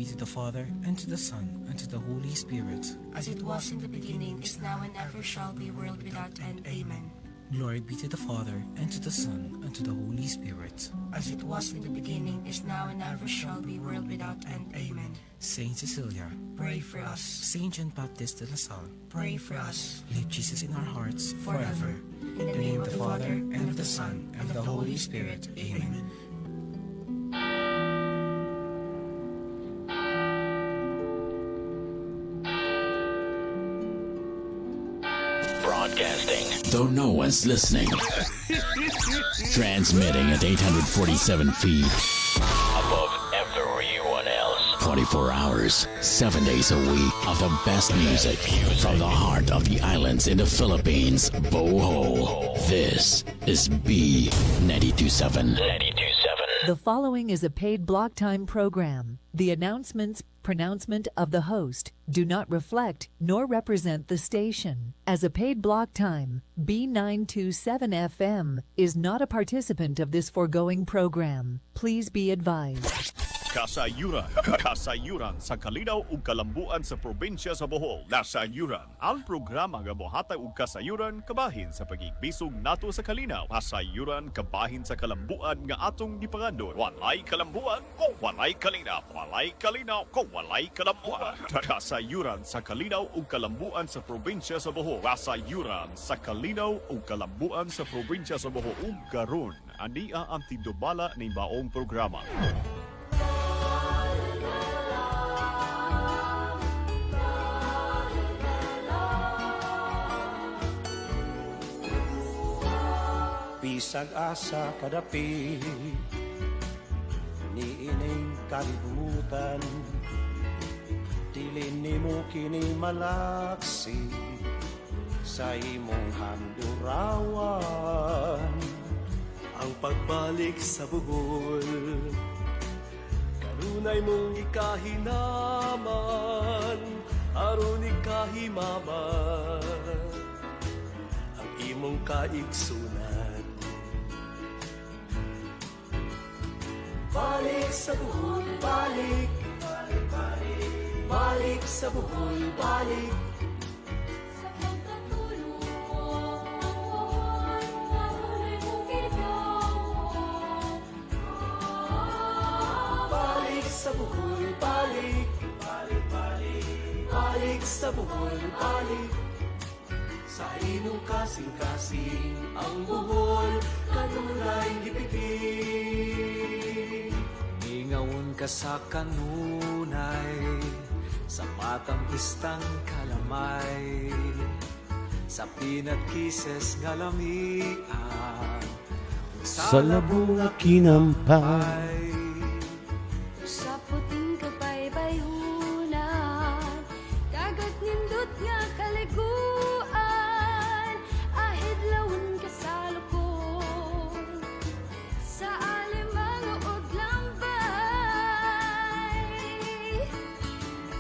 to the Father, and to the Son, and to the Holy Spirit. As it was in the beginning, is now, and ever shall be, world without end. Amen. Glory be to the Father, and to the Son, and to the Holy Spirit. As it was in the beginning, is now, and ever shall be, world without end. Amen. Saint Cecilia, Pray for us. Saint John Baptist de La Salle, Pray for us. leave Jesus in our hearts Forever. In the name of the Father, and of the Son, and of the Holy Spirit. Amen. Broadcasting, though no one's listening. Transmitting at 847 feet above everyone else. 24 hours, 7 days a week of the best music from the heart of the islands in the Philippines, Bohol. This is B927. The following is a paid block time program. The announcements, pronouncement of the host do not reflect nor represent the station. As a paid block time, B927 FM is not a participant of this foregoing program. Please be advised. Kasayuran sa kalinaw ug kalambuan sa probinsya sa Bohol. Kasayuran, ang programa nga mohatag og kasayuran kabahin sa pagigbisog nato sa kalinaw. Kasayuran kabahin sa kalambuan nga atong gipangandon. Walay kalambuan kung walay kalinaw. Walay kalinaw kung walay kalambuan. Kasayuran sa kalinaw ug kalambuan sa probinsya sa Bohol. Kasayuran sa kalinaw ug kalambuan sa probinsya sa Bohol. Ug karon ania ang tindubala ni baong programa. Bisag asa kadapi niining kalibutan, dili nimo kini malaksi sa imong handurawan. Ang pagbalik sa Bohol, kanunay mong ikahinaman, aron ikahimaman ang imong kaigsunan. Balik sa Bohol, balik, balik, balik, balik sa Bohol, balik. Sa pagkatulong tunay mong ginagawa. Balik sa Bohol, balik, balik, balik, balik sa Bohol, balik. Sa imong kasing-kasing ang Bohol, kanunay gipipig. Ingawon ka sa kanunay, sa matang istang kalamay, sa peanut kisses nga lamian, Sa labong kinampay, Sa puting kapaybayunan, dagat nindot nga kaliguan, ahidlawon ka sa lukon, sa alimang og lambay.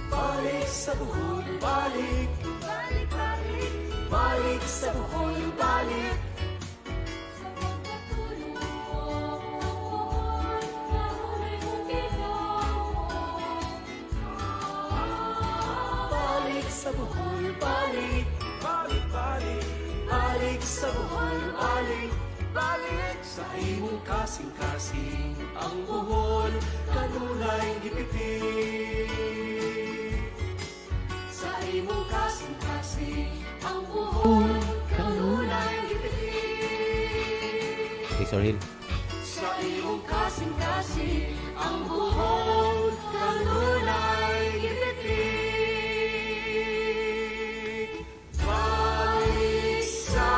Balik sa Bohol, balik, Balik, balik, balik sa Bohol, balik. sa pagkatulong tunay mong ginagawa. Balik sa Bohol, balik, balik, balik, balik sa Bohol, balik, balik. Sa imong kasing-kasing ang Bohol, kanunay gipipig. Sa imong kasing-kasing ang Bohol, kanunay gipipig. Sir Hill. Sa imong kasing-kasing ang Bohol, kanunay gipipig. Balik sa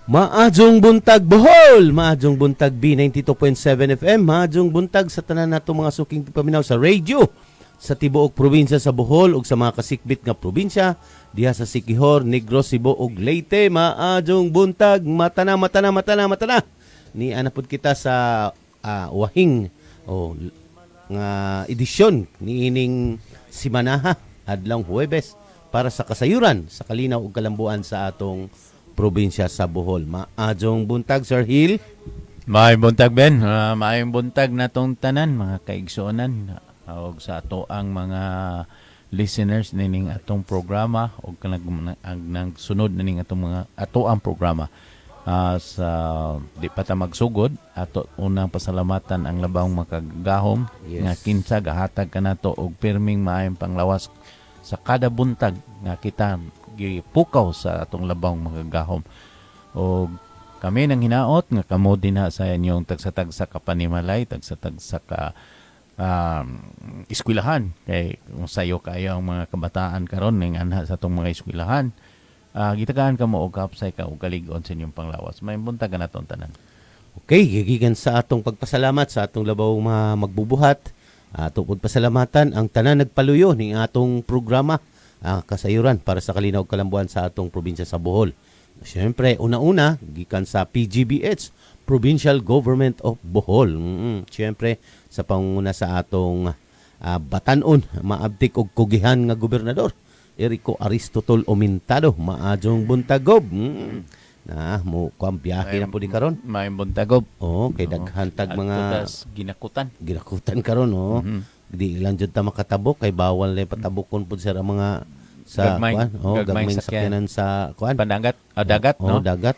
Maadjong buntag Bohol, maadjong buntag B92.7 FM, maadjong buntag sa tanan nato mga suking paminaw sa radio sa tibuok probinsya sa Bohol ug sa mga kasikbit nga probinsya diha sa Siquijor, Negros, Cebu ug Leyte. Maadjong buntag, matana ni anapod kita sa wahing nga edisyon niining simanaha adlong Huwebes para sa kasayuran sa kalinaw ug kalambuan sa atong probinsya sa Bohol. Maadjong buntag, Sir Hill. Maayong buntag Ben, maayong buntag na tong tanan mga kaigsuonan og sa ato ang mga listeners nining atong programa og kanang sunod nining atong mga ato ang programa. Sa di pa ta magsugod ato unang pasalamatan ang labang makagahom nga kinsa gahatag kanato og pirming maayong panglawas sa kada buntag nga kita gipukaw sa atong labang makagahom. Og kami nang hinaot nga kamo din sa inyong tagsa-tagsa ka panimalay, tagsa-tagsa ka eskwelahan. Kay kung sayo kayo ang mga kabataan karon ning anha sa atong mga eskwelahan, gitagaan ka mo og kapsay ka og kalig-on sa inyong panglawas. May buntag na naton tanan. Okay, gigikan sa atong pagpasalamat sa atong labaw mga magbubuhat. Ato pud pasalamatan ang tanan nagpaluyo ning atong programa kasayuran para sa kalinaw ug kalambuan sa atong probinsya sa Bohol. Siyempre, una-una, gikan sa PGBH, Provincial Government of Bohol. Siyempre, sa panguna sa atong batanon, maabtik og kugihan nga gobernador, Erico Aristotol Omintado, maadjong buntagob. Mo kuang biyahe na po di karon. May buntagob. Kay daghantag mga ginakutan. Ginakutan karon, Di lang jud ta makatabok kay bawal na patabokon pud sa mga sa gagmay sakyanan sa pandagat dagat no dagat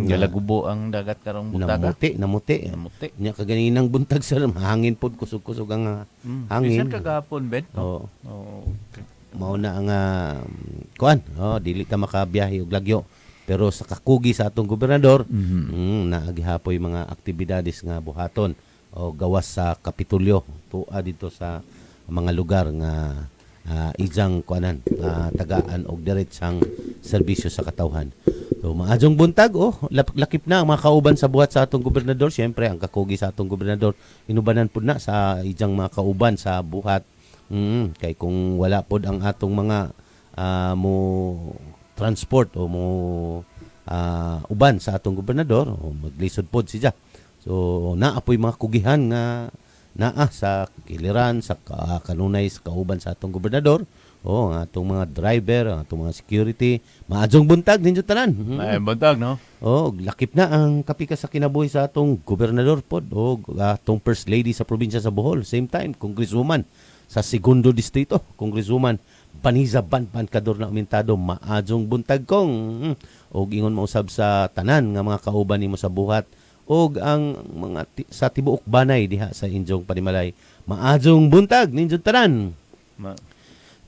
galagubo ang dagat karong buntaga namuti nya kaganinang buntag sa hangin pod kusog-kusog ang hangin bisan kagapon Ben okay. Mao na ang dili ta makabiyahe og lagyo pero sa kakugi sa atong gobernador naagihapoy mga aktibidades nga buhaton o gawas sa Kapitulyo tuwa dito sa mga lugar nga ijang tagaan og diretsang serbisyo sa katawhan. So maadjong buntag lakip na ang mga kauban sa buhat sa atong gobernador. Siyempre ang kakugi sa atong gobernador inubanan pud na sa ijang mga kauban sa buhat. Kay kung wala pod ang atong mga mo transport o mo uban sa atong gobernador maglisod pod siya. So naapoy mga kugihan nga naa sa kiliran sa kanunay sa kauban sa atong gobernador ang atong mga driver, ang atong mga security, maadjong buntag ninyo tanan. May buntag no. Lakip na ang kapika sa kinabuhi sa atong gobernador pod atong first lady sa probinsya sa Bohol, same time congresswoman sa segundo distrito, congresswoman Baniza Pancador na Omintado, maadjong buntag kong og ingon mausab sa tanan nga mga kauban nimo sa buhat og ang mga sa tibuok banay diha sa injong panimalay, maadjong buntag ninyo tanan.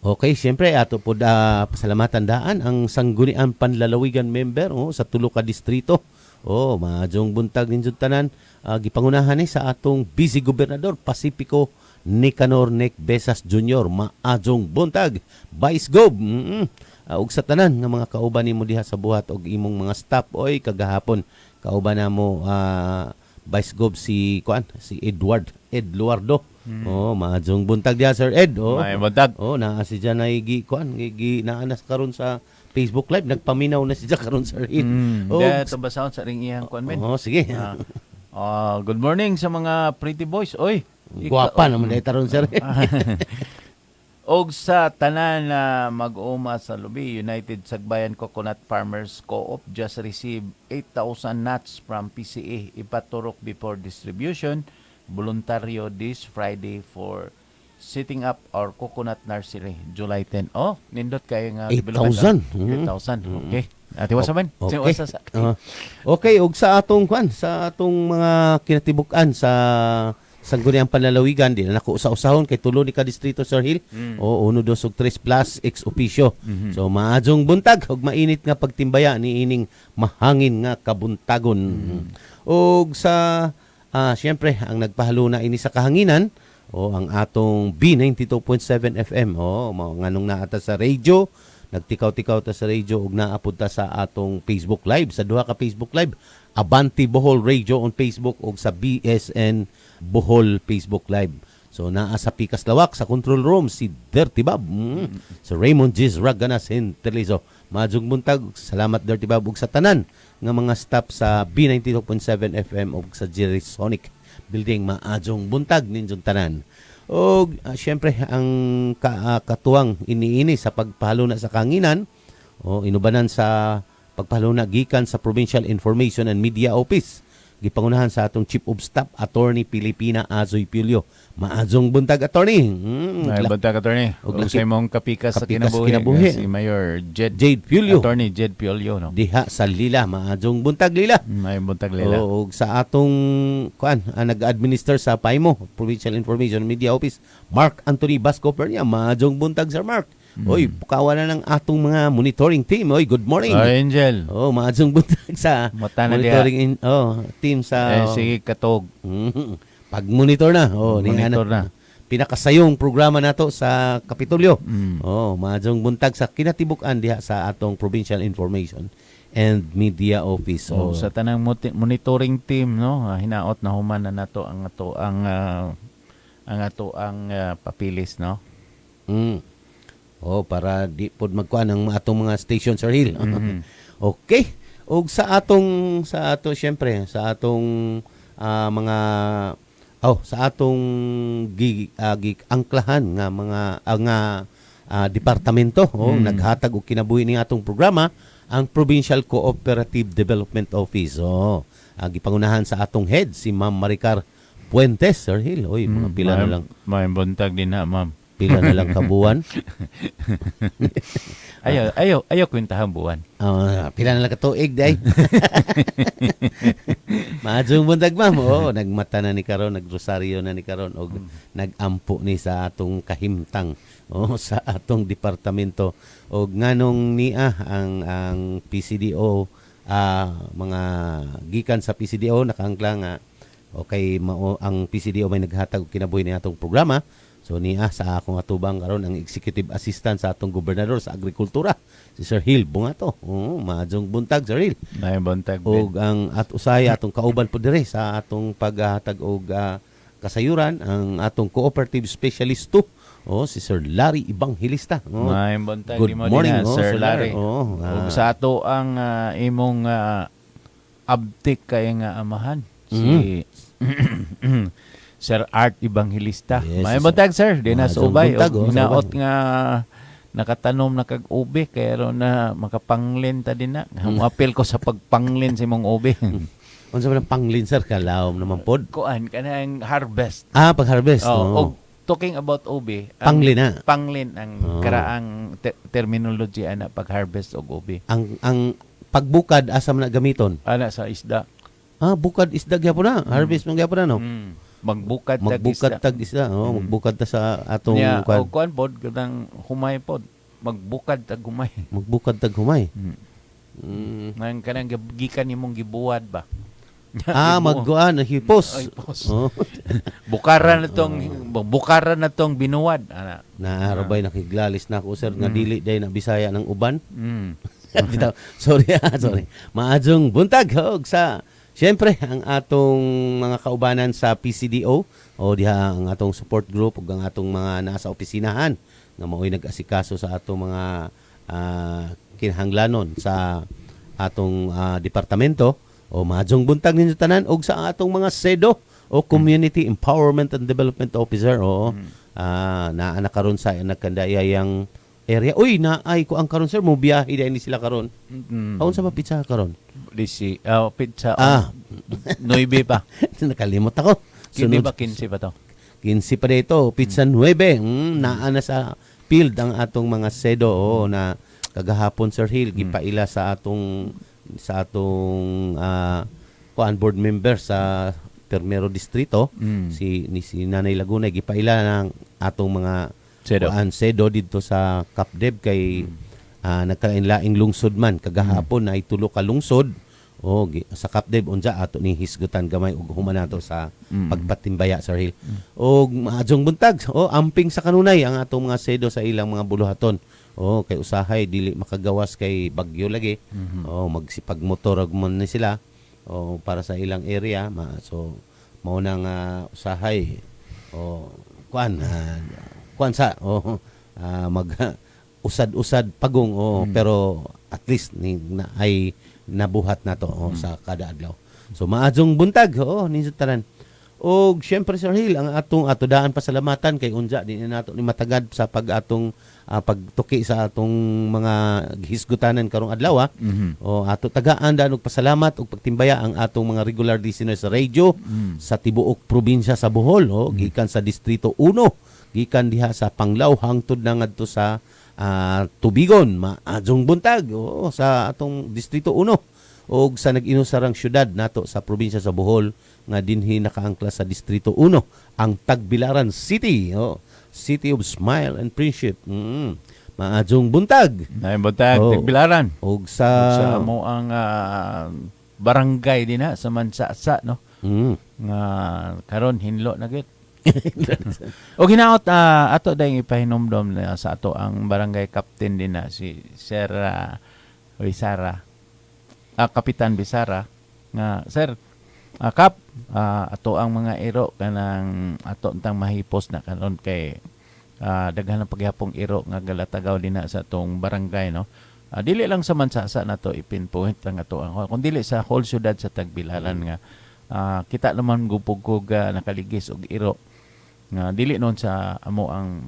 Okay, siyempre ato po pasalamatan daan ang Sangguniang Panlalawigan member sa tulo ka distrito. Maadjong buntag ninyo tanan. Gipangunahan ni sa atong busy gobernador Pacifico Nicanor Nick Besas Jr. Maadjong buntag. Vice Gob. Og sa tanan nga mga kauban nimo diha sa buhat og imong mga staff kagahapon kauban namo Vice Gob si Eduardo. Maadjong buntag diha Sir Ed. May buntag. Naa si diyan ay naanas karon sa Facebook Live, nagpaminaw na siya karon Sir Ed. Dito ba sound sa ring iyang kuan Ben? Sige. Good morning sa mga pretty boys. Guwapa naman dahil taron Sir Ed. Og sa tanan na mag-uma sa Lubi, United Sagbayan Coconut Farmers Co-op just received 8,000 nuts from PCA. Ipaturok before distribution. Voluntaryo this Friday for setting up our coconut nursery, July 10. Nindot kayo nga 8,000. 8,000. Okay. Atiwas man. Okay. Okay, og sa atong mga kinatibukan sa Sangguniang Panlalawigan, di na nako usa-usahon kay tulo ni ka distrito Sir Hill. 1, 2, 3 plus ex officio. So maadjong buntag og mainit nga pagtimbaya ni ining mahangin nga kabuntagon. Og sa siyempre ang nagpahaluna ini sa kahanginan ang atong B92.7 FM nganong naata sa radio, nagtikaw-tikaw ta sa radio ug naapod ta sa atong Facebook Live, sa duha ka Facebook Live, Abanti Bohol Radio on Facebook ug sa BSN Bohol Facebook Live. So naa sa Pikas Lawak sa control room si Dirty Bob, sa Raymond Giz Raganas Interlizo. Maadjong buntag, salamat Dirty Bob ug sa tanan nga mga staff sa B92.7 FM ug sa Jerry Sonic Building. Maadjong buntag ninyong tanan. O syempre ang katuwang iniini sa pagpahaluna sa kanginan inubanan sa pagpahaluna gikan sa Provincial Information and Media Office gipangunahan sa atong Chief of Staff Attorney Pilipina Azoy Pulyo. Maadjong buntag attorney. Ay, bantag attorney. Og Og sa imong kapikas sa kapikas kinabuhi. kinabuhi. Si Mayor Jade Pulyo. Attorney Jed Pulyo, no? Diha sa Lila, maadjong buntag Lila. May buntag lila. O sa atong nag-administer sa PAIMO, Provincial Information Media Office, Mark Anthony Basco Pernia, maadjong buntag Sir Mark. Oy, pukawa na ng atong mga monitoring team. Oy, good morning. Angel. Oh, maadjong buntag sa Mata na monitoring team sa sige katog. pag-monitor na. Oh, Monitor na. Pinakasayong programa nato sa Kapitolyo. Mm. Oh, maadjong buntag sa kinatibuk-an diha sa atong Provincial Information and Media Office. So, sa tanang monitoring team, no, hinaot na human na nato ang papilis, no. Oh, para di pod magkuan ang atong mga station Sir Hill. Mhm. Okay. Og sa atong syempre sa atong sa atong angklahan nga mga departamento naghatag og kinabuhi ni atong programa ang Provincial Cooperative Development Office. Gipangunahan sa atong head si Ma'am Maricar Puentes, Sir Hill. Oy, mga pila na lang. May buntag din na, ma'am. Pila na lang kabuan. Ayaw kwentahan buwan. Pila na lang katuig day. Maadjong buntag ma'am. Nagmata na ni karon, nagrosaryo na ni karon og nagampo ni sa atong kahimtang sa atong departamento og nganong niya ang PCDO mga gikan sa PCDO nakaangkla nga okay ang PCDO may naghatag og kinabuhi ni atong programa. So niya sa akong atubang karon ang executive assistant sa atong gobernador sa agrikultura si Sir Hill Bungato. Maadjong buntag Sir Hill. May buntag. Og ang usay atong kauban po dire sa atong paghatag og kasayuran ang atong cooperative specialist si Sir Larry Evangelista. May buntag. Good morning, Sir Larry. Og sa ato ang imong abtik kay nga amahan si Sir Art Evangelista. Yes, May buntag sir, di na sa ubay. buntag, Hinaot nga nakatanom na kag ube kaya na makapanglin ta din na. Apel ko sa pagpanglin sa imong ube. unsa man ang panglin sir kalawom naman pod? Kuan kanang harvest. Pag-harvest. Og talking about ube, Panglin na. Panglin ang karaang terminology ana pag-harvest og ube. Ang pagbukad asa man na gamiton? Ana sa isda. Bukad isda gyapon na. Harvest man gyapon na no. Magbukad tag isda. Magbukad ta sa atong og kuan pod kanang humay pod. Magbukad tag humay. Magbukad tag humay. Nang kanang gikan imong gibuwad ba? Magguan hipos. Bukaran na tong binuwad ana. Naarabay nakiglalis na ako sir nga dili day na Bisaya ng uban. Sorry. Maadjong buntag sa siyempre, ang atong mga kaubanan sa PCDO diha ang atong support group ug ang atong mga nasa opisinahan nga mao'y nag-asikaso sa atong mga kinahanglanon sa atong departamento maadjong buntag ninyo tanan og sa atong mga SEDO Community Empowerment and Development Officer naa na karon sa nagkandayang area. Uy, naay ko ang karon sir mo biyahe dai sila karon. Aun sa pizza karon? Disi pizza. 9 pa. Nakalimot ako. Kini ba 15 pa to? 15 pa dito, pizza 9. Naa na sa field ang atong mga SEDO na kagahapon Sir Hill gipaila sa atong board member sa Permero Distrito si Nanay Laguna gipaila ng atong mga SEDO dito sa Capdeb kay nagkalain-laing lungsod man kagahapon na itulo ka lungsod sa Capdeb unja ato ni hisgutan gamay ug human nato sa pagpatimbaya Sir Hill. Og maadjong buntag amping sa kanunay ang atong mga SEDO sa ilang mga buluhaton. Kay usahay dili makagawas kay bagyo lagi. Magsipag motor ug man ni sila para sa ilang area so mao nang usahay kuan sa mag usad-usad pagong pero at least ay nabuhat na to sa kada adlaw. So maadjong buntag ninyo tanan. Og syempre Sir Hill, ang ato daan pasalamatan kay unja din nato ni matagad sa pagtuki sa atong mga hisgutanan karong adlaw. O ato tagaan daan og pasalamat ug pagtimbaya ang atong mga regular listeners sa radio sa tibuok probinsya sa Bohol, gikan sa distrito 1, gikan diha sa Panglao hangtod na ngadto sa Tubigon, maadjong buntag sa atong distrito 1 og sa nag-inusarang syudad nato sa probinsya sa Bohol nga dinhi nakaangkla sa distrito 1 ang Tagbilaran City, City of Smile and Friendship. Maadjong buntag. Maayong buntag, Tagbilaran. Og sa mo ang barangay din sa Mansasa, no? Nga karon hinlo na gid. O ginaot ato dayong ipahinomdom na sa ato ang barangay captain din na si Sir Bisara. Kapitan Bisara nga sir Kap ato ang mga iro kanang ato tang mahipos na karon kay daghan ang pagyapong iro nga galatagaw din na sa atong barangay, no. Dili lang sa Mansasa nato ipinpoint lang ato ang kun dili sa whole syudad sa Tagbilaran nga kita naman gupog nakaligis og iro nga dili noon sa amo ang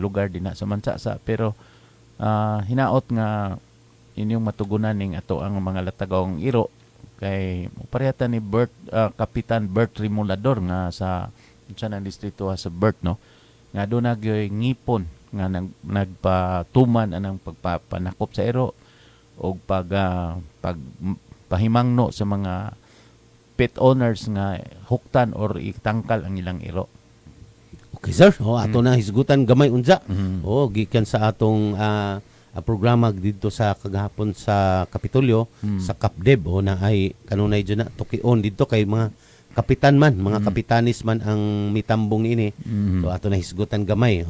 lugar din na sa Mansasa, pero hinaot nga inyong matugunan ning ato ang mga latagawng iro kay parehata ni Kapitan Bert Rimulador nga sa ng distrito sa Bert, no, nga doon ngipon nga nagpatuman anang pagpapanakop sa iro o pagpahimangno sa mga pet owners nga huktan or itangkal ang ilang iro. Okay sir, ato na hisgutan gamay unja. Gikan sa atong programa dito sa kagahapon sa Kapitolyo sa Kapdeb na ay kanunay dyan na tukion dito kay mga kapitan man, mga kapitanis man ang mitambong ini. So ato na hisgutan gamay.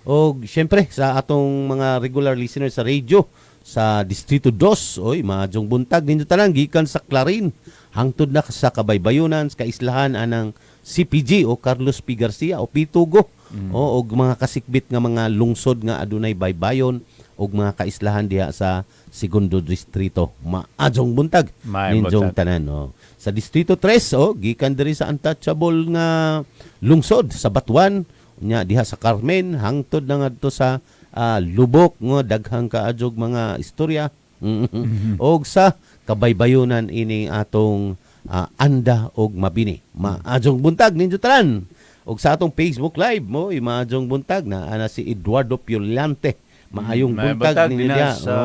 O syempre sa atong mga regular listeners sa radio sa Distrito 2, maadjong buntag ninyo tanan gikan sa Clarin hangtod na sa Kabaybayonan sa kaislahan anang CPG o Carlos P. Garcia o Pitugo og mga kasikbit nga mga lungsod nga adunay baybayon og mga kaislahan diha sa Segundo Distrito. Maadjong buntag ninyong tanan. Sa Distrito 3, gikan diri sa untouchable nga lungsod sa Batuan, nya diha sa Carmen hangtod na ngadto sa Lubok nga daghang kaadjog mga istorya. Og sa Kabaybayonan ini atong Anda og Mabini. Maadjong buntag ninyo tanan. Og sa atong Facebook Live mo, maadjong buntag na ana si Eduardo Piolante. Maayong buntag ninyo sa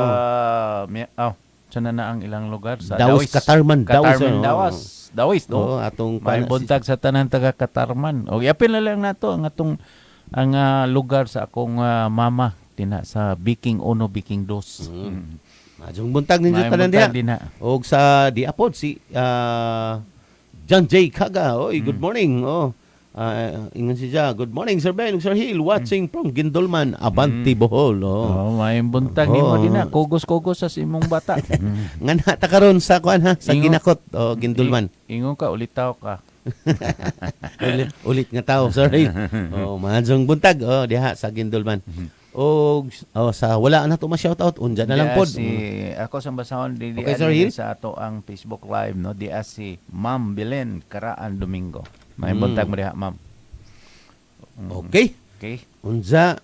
sana na ang ilang lugar sa Dawis, Katarman, Dawis, atong may buntag sa tanan taga Katarman. O yapin na lang nato ang atong ang lugar sa akong mama tina sa Biking 1, Biking 2. Maayong buntag ninyo tanan diha. Og sa diapod si John J. Kaga. Good morning. Ingon siya, good morning Sir Ben, Sir Hill, watching from Gindolman, Abanti, Bohol. May buntag nimo din na, kugos-kugos sa imong bata. Nga nata karon sa kuan ha, sa Ginakot, Gindolman. Ingon ka, ulitaw ka. ulit nga tao, Sir Hill. Maadjong buntag, diha sa Gindolman. O sa wala na to ma-shoutout, unja na lang pod. Ako sa basahon di okay, sa ato ang Facebook Live, no, di si Ma'am Belen Karaan Domingo. May buntag mo diha, ma'am. Okay. Unja,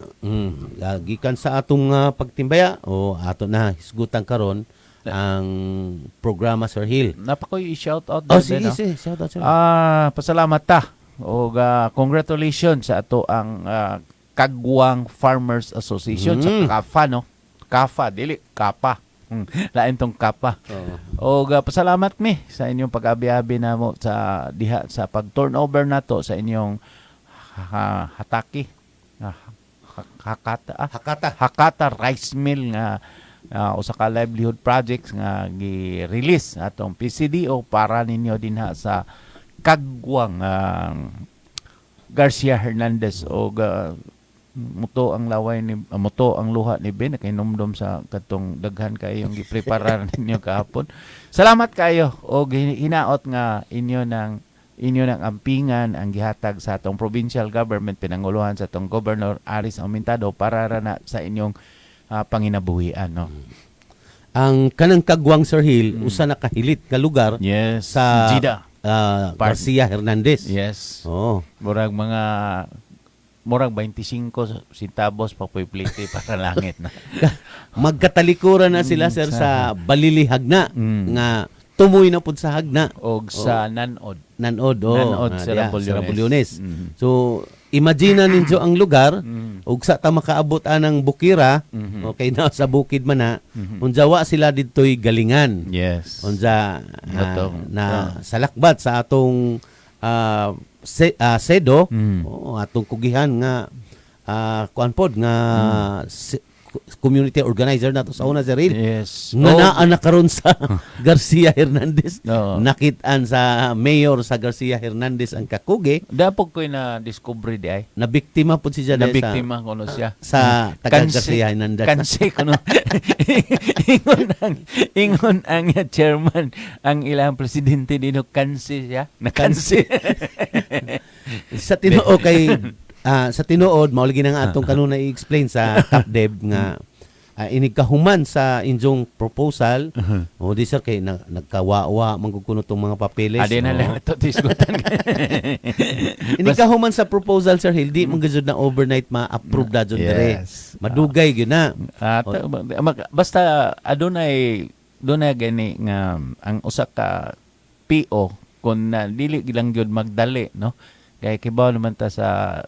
gikan sa atong pagtimbaya, ato na hisgutan karon ang programa Sir Hill. Napakoy i-shoutout sige, shoutout sir. Pasalamat ta. O congratulations sa ato ang Kagwang Farmers Association sa KAFA, no? KAFA, dili KAPA. Lain tong KAPA. O pasalamat mi sa inyong pag-abi-abi namo sa diha sa pag-turnover nato sa inyong hataki. Hakata rice mill nga usa ka livelihood projects nga gi-release atong PCDO para ninyo dinha sa Kagwang Garcia Hernandez o muto ang laway ni muto ang luha ni Ben kay numdom sa katong daghan kayong gipreparar ninyo kahapon. Salamat kayo og hinaot nga inyo nang ampingan ang gihatag sa atong provincial government pinanguluhan sa atong Governor Aris Aumentado para na sa inyong panginabuhian, no. Ang kanang Kagwang Sir Hill usa na kahilit nga lugar sa Garcia Hernandez. Yes. Oh. Murag 25 centavos pa po'y plite para langit na. Magkatalikuran na sila sir sa balilihagna nga tumoy na pud sa hagna Og sa nanod. nanod Sa Rabulyones. So imagine ninyo ang lugar ug sa ta makaabot anang Bukira okay na sa bukid man na unjawa sila didtoy galingan Yes. unja Atong- na salakbat sa atong sedo atong kugihan nga kuan pod nga community organizer nato sa una Zeril Yes. nga naa na karon sa Garcia Hernandez. Oo. Nakit-an sa mayor sa Garcia Hernandez ang kakuge Dapog ko'y na-discover di ay. na biktima po siya Na dahil biktima ko siya. sa taga Garcia Hernandez. Kansi ko no. ingon ang chairman, ang ilang presidente dino kansi siya. Nakansi. Sa tinuod kay sa tinuod mao lagi na nga atong kanuna i-explain sa CapDev nga inigkahuman sa inyong proposal o di sir kay nagkawawa manggukuno tong mga papeles. Adi na lang ito diskutan. Inigkahuman sa proposal sir hindi man gud na overnight ma-approve da jud dire. Yes. Madugay gyud na. Basta adunay gani nga ang usa ka PO kun na dili lang gyud magdali no. Kay kibaw naman ta sa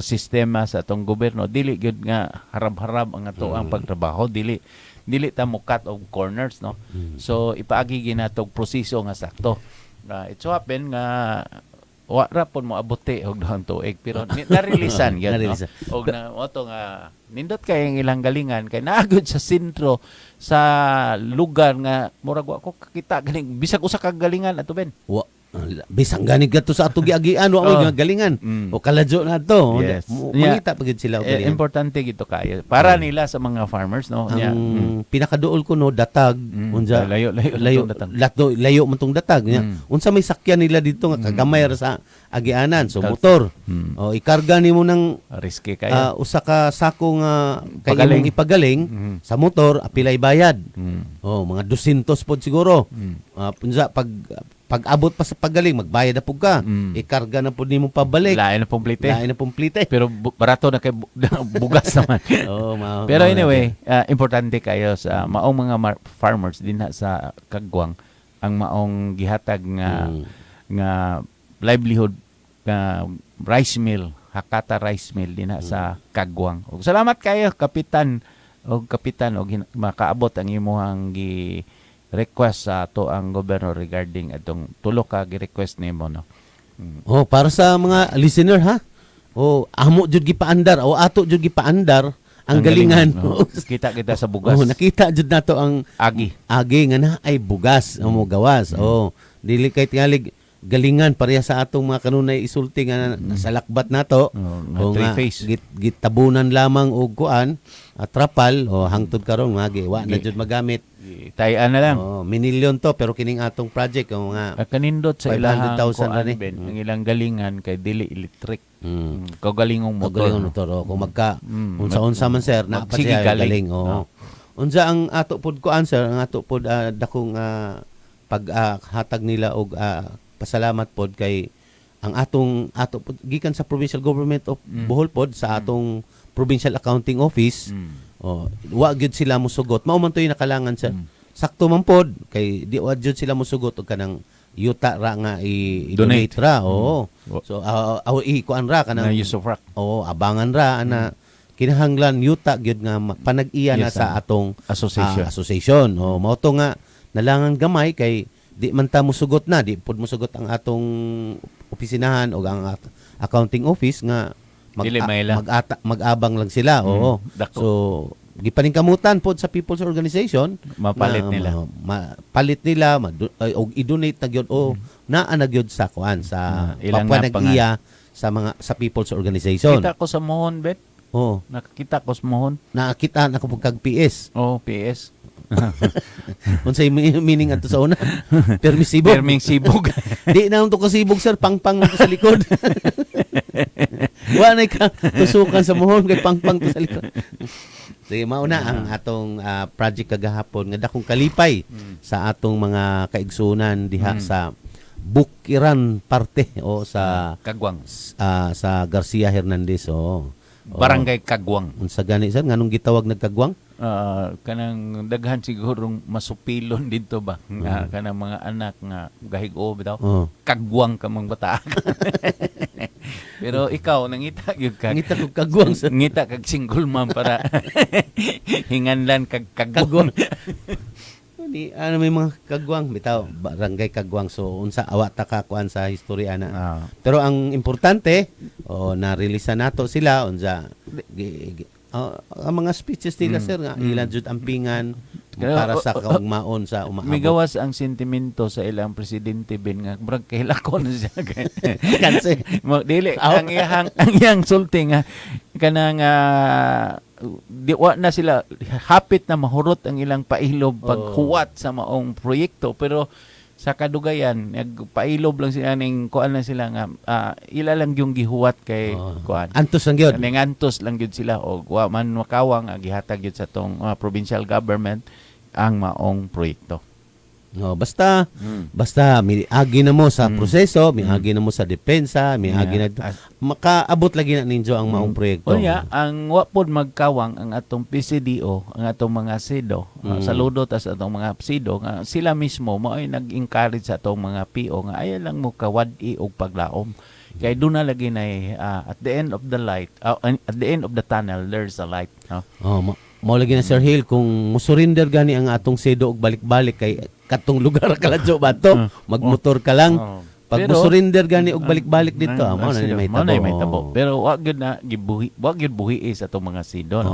sistema sa atong gobyerno dili gyud nga harab-harab ang ato ang pagtrabaho dili ta mo cut of corners no. So ipaagi ginatog proseso nga sakto. It so happen nga wa ra pud mo abuti og dayon tuig pero narilisan gyud no. Og na oto nga nindot kay ang ilang galingan kay naagod sa sentro sa lugar nga murag wa ko kakita galing bisag usa ka galingan ato ben. Bisang ganig gato sa ato giagian wa oy galingan o kaladyo na to. Yes. Mangita pa gid sila og galingan. Importante gito kayo para nila sa mga farmers no. Ang pinakaduol ko no datag unsa layo layo man tong datag nya. Unsa may sakyan nila dito nga kagamay ra sa agianan so motor. O ikarga nimo ng risky kayo. usa ka sako nga kay Pagaling. imong ipagaling sa motor apilay bayad. Oh mga 200 pod siguro. Punsa pag abot pa sa pagaling magbayad na pug ka. Ikarga na pud nimo pabalik. Lain na pong plite. Lain na pong plite. Pero barato na kay bugas naman. Pero anyway, importante kayo sa maong mga farmers din sa Kagwang ang maong gihatag nga livelihood nga rice mill, Hakata Rice Mill din sa Kagwang. Og salamat kayo kapitan og makaabot ang imong request sa ato ang gobyerno regarding atong tulo ka gi-request nimo no. Para sa mga listener ha. Amo jud gipaandar o ato jud gipaandar ang galingan. Kita kita sa bugas. Nakita jud nato ang agi nga na ay bugas mo gawas. Dili kay tingalig galingan pareha sa atong mga kanunay isulti nga nasalakbat nato. Gitabunan lamang og kuan trapal hangtod karon magi wa na jud magamit. Tayan na lang. Minilyon to pero kining atong project nga kanindot sa ilahang 500,000 ang ilang galingan kay dili electric. Kagalingong motor. Kung unsa man sir na pa siya galing. Unsa ang ato pod kuan sir ang ato pod dakong paghatag nila og pasalamat pod kay ang ato pod gikan sa provincial government of Bohol pod sa atong provincial accounting office. Wa gyud sila mosugot. Mao man toy nakalangan sir. Sakto man pod kay di wa gyud sila mosugot og kanang yuta ra nga i-donate ra. So kuan ra kanang use of rock. Abangan ra ana kinahanglan yuta gyud nga panag-iya na sa atong association. Mao to nga nalangan gamay kay di man ta mosugot na, di pud mosugot ang atong opisinahan o ang accounting office nga mag-abang lang sila. So gipaningkamutan pod sa People's Organization mapalit nila palit nila og i-donate na gyud naa na gyud sa kuan sa ilang panag-iya sa People's Organization. Kita ko sa mohon bet. Nakakita ko sa mohon. Nakakita na ko kag PS. PS. Unsay meaning adto sa una? Permisibo. Di na unto kasibog sir, pangpang to sa likod. Wa na ka tusukan sa mohon kay pangpang to sa likod. Sige, mauna ang atong project kagahapon nga dakong kalipay sa atong mga kaigsunan diha sa Bukiran parte o sa Kagwang. sa Garcia Hernandez Barangay Kagwang. unsa gani sir nganong gitawag nagkagwang? Kanang daghan sigurong masupilon dito ba nga kanang mga anak nga gahig-o bitaw. Kagwang ka mang bata. Pero ikaw nangita gyud ka. Ngita ko kagwang sir. Ngita kag single mom para hinganlan kag kagwang. Ni ano may mga kagwang bitaw barangay kagwang so unsa awa ta ka kuan sa historya na. Pero ang importante na-release nato sila unsa ang mga speeches nila sir nga ilan jud ampingan para sa kaugmaon sa umaabot. Migawas ang sentimento sa ilang presidente Ben nga brag kahilakon na siya. Kanse. Dili ang iyang sulti nga kanang di wa na sila hapit na mahurot ang ilang pailob paghuwat sa maong proyekto pero sa kadugayan nagpailob lang sila ning kuan lang sila nga ila lang yung gihuwat kay kuan Antos lang gyud. ning antos lang gyud sila og wa man makawang gihatag gyud sa tong provincial government ang maong proyekto. Basta miagi na mo sa proseso, miagi na mo sa depensa, miagi na makaabot lagi na ninyo ang maong proyekto. Unya, ang wa pod magkawang ang atong PCDO, ang atong mga SIDO, saludo ta sa atong mga SIDO nga sila mismo mo ay nag-encourage sa atong mga PO nga ayan lang mo kawad-i og paglaom. Kay doon na lagi na at the end of the light, at the end of the tunnel, there's a light. No? Mao lagi na Sir Hill kung musurrender gani ang atong SIDO og balik-balik kay katong lugar kaladyo ba to, magmotor ka lang. Pag musurrender gani og balik-balik dito, mao na may tabo. Pero wa gyud na gibuhi, wa gyud buhi sa atong mga SIDO. No?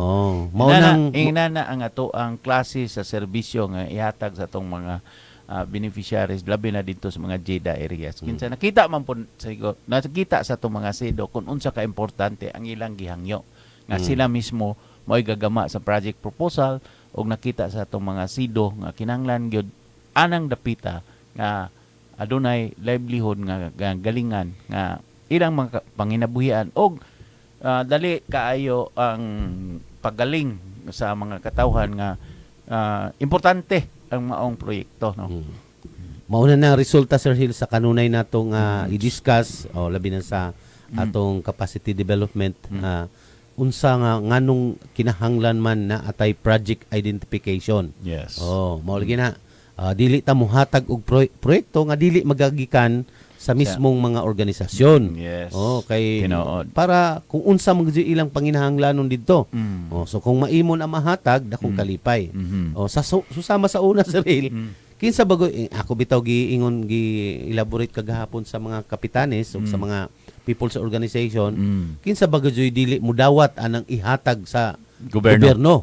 Mao nang inana ang ato ang klase sa serbisyo nga ihatag sa atong mga beneficiaries labi na dito sa mga JEDA areas. Kinsa nakita man po nakita sa atong mga SIDO kung unsa ka importante ang ilang gihangyo nga sila mismo mo'y gagama sa project proposal og nakita sa atong mga SIDO nga kinahanglan gyud anang dapita nga adunay livelihood nga galingan nga ilang mga panginabuhian og dali kaayo ang paggaling sa mga katawhan nga importante ang maong proyekto, no. Mauna na resulta Sir Hill sa kanunay natong i-discuss labi na sa atong capacity development unsa nga nganong kinahanglan man na atay project identification. Yes. Mao lagi na dili ta mohatag og proyekto nga dili magagikan sa mismong mga organisasyon. Yes. Kay para kung unsa man gyud ilang panginahanglanon didto. So kung maimon ang mahatag dakong kalipay. Susama sa una Sir Hill. Kinsa bagoy ako bitaw giingon gi-elaborate kagahapon sa mga kapitanes ug sa mga people's organization kinsa bagoy dili mudawat anang ihatag sa gobyerno.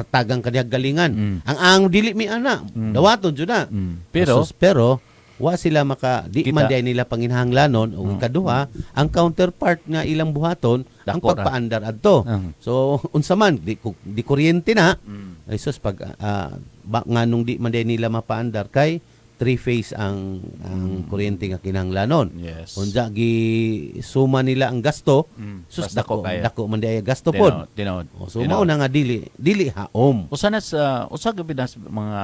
Tagang kadiyag galingan. Ang dili mi ana dawaton jud na. Pero wa sila man day nila panginahanglanon ug kaduha ang counterpart nga ilang buhaton ang pagpaandar adto. So unsa man di kuryente na ay sus pag nganong di man day nila mapaandar kay three-phase ang kuryente nga kinahanglanon. Yes. Unsa gi suma nila ang gasto, sus dako man day gasto pod. So mao na nga dili haom. Usa gabi na mga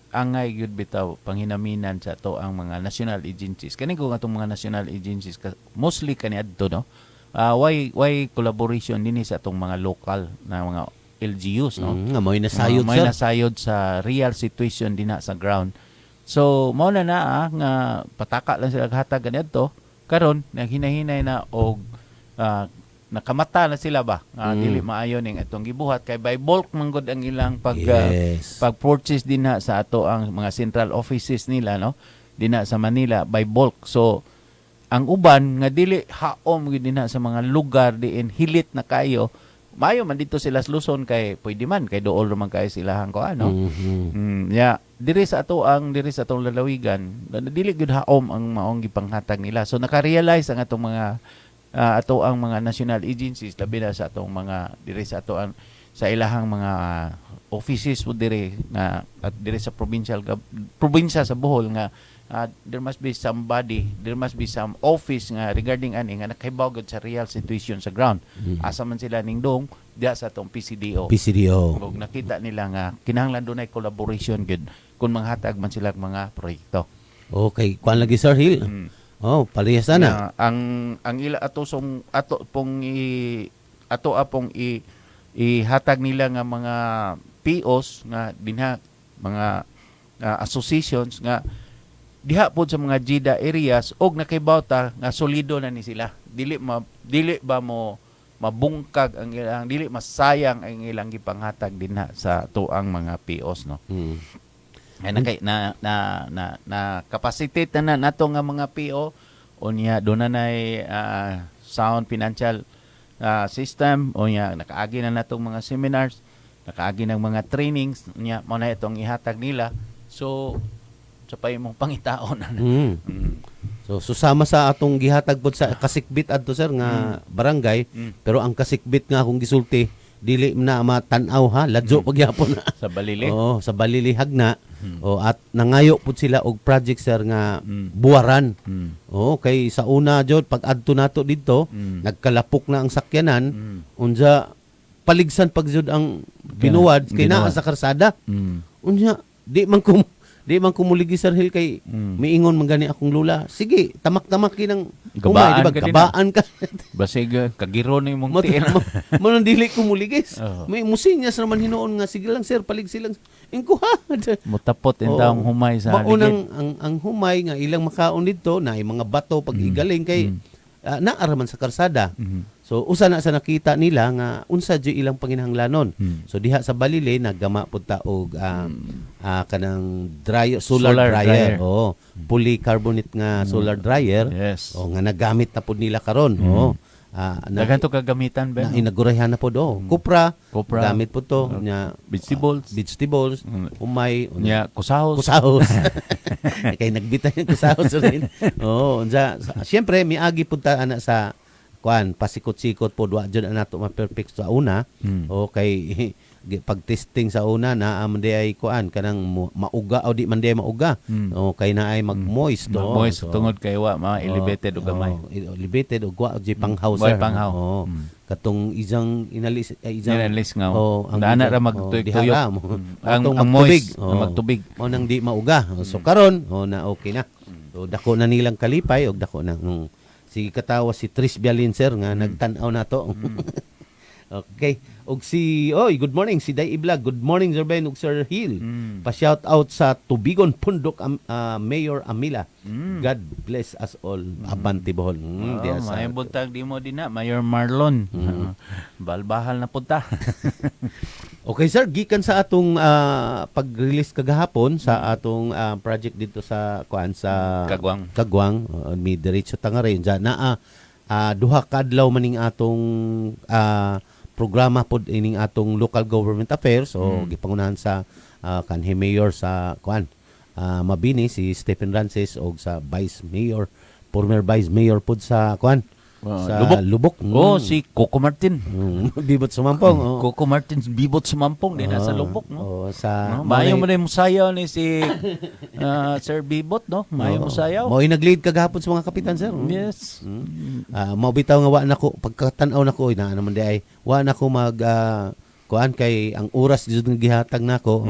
angay gyud bitaw panghinaminan sa to ang mga national agencies. Kani ko atong mga national agencies mostly kaniadto no. Why collaboration dinhi sa atong mga local na mga LGUs no. May nasayod sa real situation dinha sa ground. So mao na nga pataka lang sila hatag kaniadto karon naghinahinay na og nakamata na sila ba dili maayo ning atong gibuhat kay by bulk man gud ang ilang pag-purchase dinha sa ato ang mga central offices nila no dinha sa Manila by bulk. So ang uban nga dili haom gid dinha sa mga lugar diin hilit na kayo maayo man dito sila Luzon kay pwede man kay dool man kay sila hang ko ano. Diri sa atong lalawigan dili gud haom ang maong gipanghatag nila. So naka-realize ang atong mga ato ang mga national agencies labi na sa atong mga diri sa ato ang sa ilahang mga offices po diri na at diri sa probinsya sa Bohol nga there must be some office nga regarding ani nga nakahibaw gud sa real situation sa ground. Asa man sila ning dong diya sa atong PCDO. Ug nakita nila nga kinahanglan dunay collaboration gud kung manghatag man sila mga proyekto. Okay, kuan lagi Sir Hill. Oh, parehas na. Ang ila ato apong ihatag nila nga mga POs nga dinha mga associations nga diha pod sa mga JIDA areas og nakibaw-ta nga solido na ni sila. Dili ba mo mabungkag ang ilang, dili masayang ang ilang gipanghatag dinha sa tuang mga POs, no. Ay na capacitate na nato nga mga PO unya do na nay sound financial system unya nakaagi na natong mga seminars, nakaagi ng mga trainings unya mo na itong ihatag nila. So sa pay mong pangitaon na. So susama sa atong gihatag pod sa kasikbit adto sir nga barangay, pero ang kasikbit nga akong gisulti dili na matan-aw ha, ladyo pagyapon na. Sa Balili. Oo, sa Balili hagna. O at nangayo pud sila og project sir nga buwaran. Oo, kay sa una jud pag adto nato didto, nagkalapok na ang sakyanan, unsa paligsan pag jud ang binuwad kay naa sa karsada. Unya di man kumuligi Sir Hill kay miingon man gani akong lula. Sige, tamak-tamak kinang Gabaan di ba? ka din, Gabaan ka. Basig kagiro na imong Mo tiil. nang dili kumuligis. Oo. May musinyas naman hinuon nga sige lang sir, palig silang ingkuha. Mutapot in taong humay sa Maunang ligid. ang humay nga ilang makaon dito na mga bato pag igaling kay naaraman sa karsada. So usa na sa nakita nila nga unsa jud ilang panginahanglanon. So diha sa Balili naggama pud ta og kanang solar dryer. Oo. Polycarbonate nga solar dryer. Yes. O nga nagamit na pud nila karon. Oo. Daghan to kagamitan ba? na inagurahan na po do. Kupra, Kupra. gamit po to. Nya, Vegetables. umay, Nya kusahos. kusahos. Kay nagbitay ng kusahos rin. Oo, siyempre miagi punta ana sa kuan pasikot-sikot po wa jud nato ma-perfect sa una. O kay pag testing sa una na mandi ay kuan kanang mauga o di man di mauga. O kay na ay mag-moist do. Moist tungod kay wa elevated og gamay. Elevated og wa di panghaw Wa sir. panghaw. Oo. Katong isang inalis Nilalis nga. ang Dana ra diha magtuyok. ra mo. Ang Atong moist, magtubig. ang magtubig. Mao nang di mauga. So karon na okay na. So dako na nilang kalipay og dako na si katawa si Tris Bialinser nga nagtan-aw nato. Okay. Og good morning si Day Iblag. Good morning Sir Ben ug Sir Hill. Pa-shout out sa Tubigon Pundok Mayor Amila. God bless us all. Abante Bohol. Diya sa- May buntag di mo din na Mayor Marlon. Balbahal na punta. Okay sir, gikan sa atong pag-release kagahapon sa atong project dito sa Kagwang, mi diretso tanga rin dyan na duha kadlaw maning atong programa pod ining atong local government affairs o gipangunahan sa kanhi mayor sa Mabini si Stephen Rances o sa former vice mayor pod sa sa Lubok. Si Coco Martin. Bibot sumampong. Coco Martin bibot sumampong din sa Lubok, no. Sa Mayo mo na musayaw ni si Sir Bibot, no. Mayo musayaw. Mo nag-lead kagahapon sa mga kapitan sir. Yes. Mao bitaw nga wa nako pagkatan-aw nako na naman di ay wa nako mag kay ang oras jud nga gihatag nako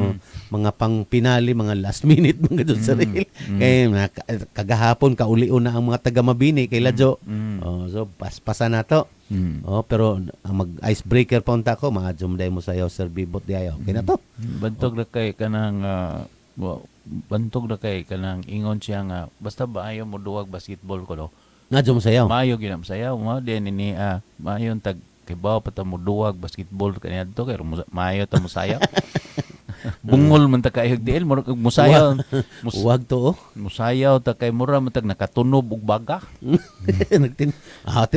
mga pangpinali mga last minute mga jud sa reel kay kagahapon kauli-on na ang mga taga Mabini kay Ladyo. So paspasa nato. Pero ang mag icebreaker pa unta ko maadjom day mo sayo Sir Bibot di ayo. Okay na to. Bantog na kay kanang ingon siya nga basta ba ayaw mo duwag basketball ko do. Nadjom sayo. Mayo ginam sayaw mo din ni mayon tag kay bawa pa ta mo duwag basketball kaniya to kay mayo ta mo sayaw. Bungol man ta kay higdil mo musayaw. Wag to. Musayaw ta kay mura man tag nakatunob og baga.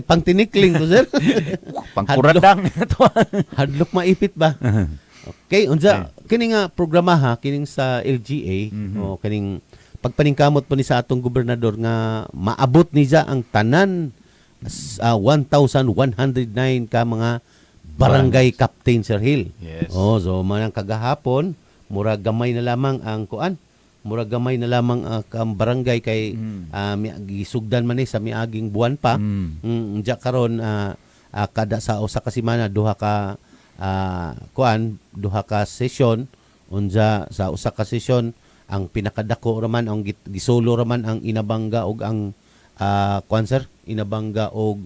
Pang tinikling to sir. Pangkuradang to. Hadlok maipit ba? Okay, unsa kini nga programa ha kining sa LGA o kining pagpaningkamot po ni sa atong gobernador nga maabot niya ang tanan 1,109 ka mga barangay captain Sir Hill. Yes. So manang kagahapon mura gamay na lamang ang mura gamay na lamang ang barangay kay gisugdan man ni sa miaging buwan pa. Diya karon kada sa usa ka semana duha ka session unja sa usa ka session ang pinakadako raman ang gisolo raman ang Inabanga og ang sir, Inabanga og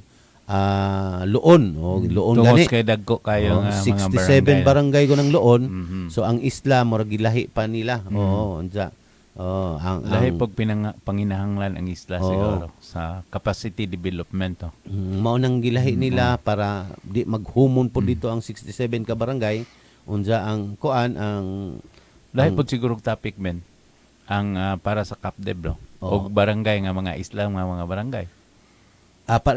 Luon o Luon Tungos gani. kay dagko kayo nga mga 67 barangay ko ng Luon. Mhm. So ang isla murag gilahi pa nila. Oo, unsa. Ang Lahi pag panginahanglan ang isla Oo. siguro sa capacity development. mao nang gilahi nila para di maghumon po dito ang 67 ka barangay. Unsa ang kuan ang Lahi po siguro topic men ang para sa CAPDEB no. Oo. Og barangay nga mga isla nga mga barangay.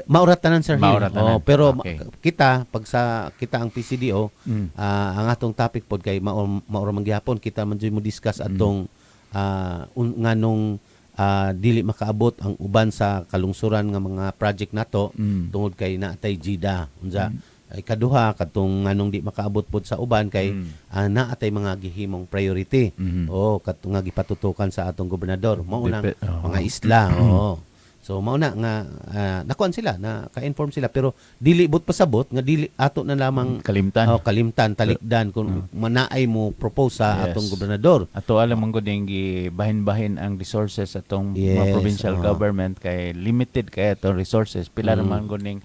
mauratanan sir. Mauratanan. Pero Okay. kita kita ang PCDO Mm. ang atong topic pod kay maura manggihapon kita man jud mo discuss atong nganong dili makaabot ang uban sa kalungsuran nga mga project nato tungod kay naatay GIDA unsa ay kaduha katong nganong di makaabot pod sa uban kay naatay mga gihimong priority katong nga gipatutukan sa atong gobernador mao nang mga isla so mao na nga nakuan sila na ka-inform sila pero dili but pasabot nga dili ato na lamang Kalimtan. kalimtan talikdan kung manaay mo propose sa Yes. atong gobernador. Ato alam mo gud gibahin-bahin ang resources atong Yes, mga provincial government kay limited kay atong resources pila naman gud ning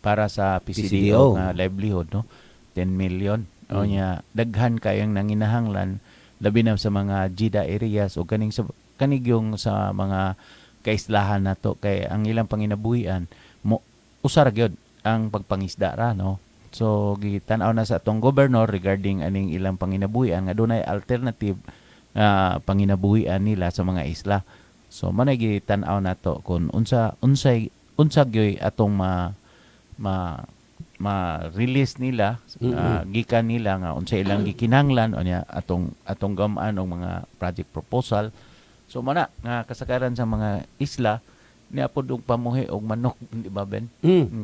para sa PCDO nga livelihood no 10 million o nya daghan kayang nanginahanglan labi na sa mga GIDA areas o kaning yung sa mga kaislahan nato kay ang ilang panginabuhian mo usar gyud ang pagpangisda ra no. So gitan-aw na sa atong governor regarding aning ilang panginabuhian nga dunay alternative panginabuhian nila sa mga isla. So manay gitan-aw nato kung unsa gyoy atong ma-release nila gikan nila nga unsa ilang gikinahanglan o niya atong gamaan og mga project proposal. So mana nga kasagaran sa mga isla niya pod og pamuhi og manok di ba Ben?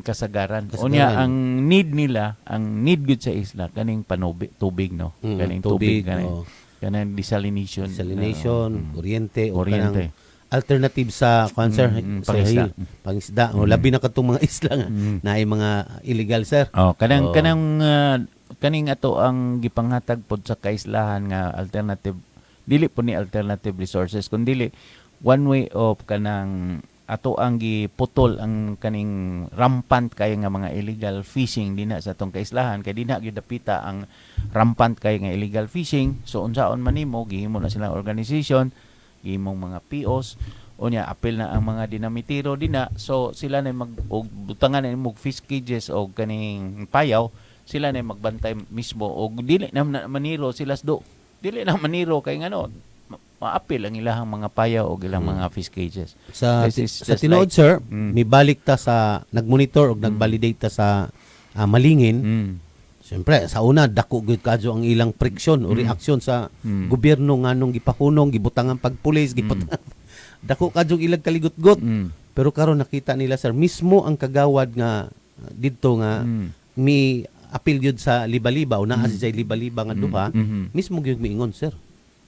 Kasagaran. O niya ang need nila, ang need gud sa isla kaning tubig no. Kaning tubig kaning desalination, kuryente o kuryente. kanang alternative sa cancer sa pangisda. pangisda o labi na katong mga isla nga naay mga illegal sir. Kaning ato ang gipanghatag pod sa kaislahan nga alternative dili po ni alternative resources kundi one way of kanang ato ang giputol ang kaning rampant kay nga mga illegal fishing dinha sa atong kaislahan kay dinha gyud dapita ang rampant kay nga illegal fishing. So unsaon man nimo gihimo na silang organization, gihimong mga POs o niya apil na ang mga dinamitiro dinha. So sila na butangan na mag fish cages o kaning payaw, sila na magbantay mismo og dili na maniro sila dili na maniro kay ngano maapil ang ilahang mga payaw o ilang mga fish cages. Sa tinuod sir, mibalik ta sa nagmonitor og nagvalidate ta sa malingin. Siyempre, sa una dako gyud kadyo ang ilang friksyon o reaksyon sa gobyerno nganong gipahunong, gibutangan pagpulis, dako kadyo ilang kaligot-got. Pero karon nakita nila sir mismo ang kagawad nga didto nga mi apil gyud sa liba-liba o naa sa liba-liba nga duha, mismo gyud miingon sir.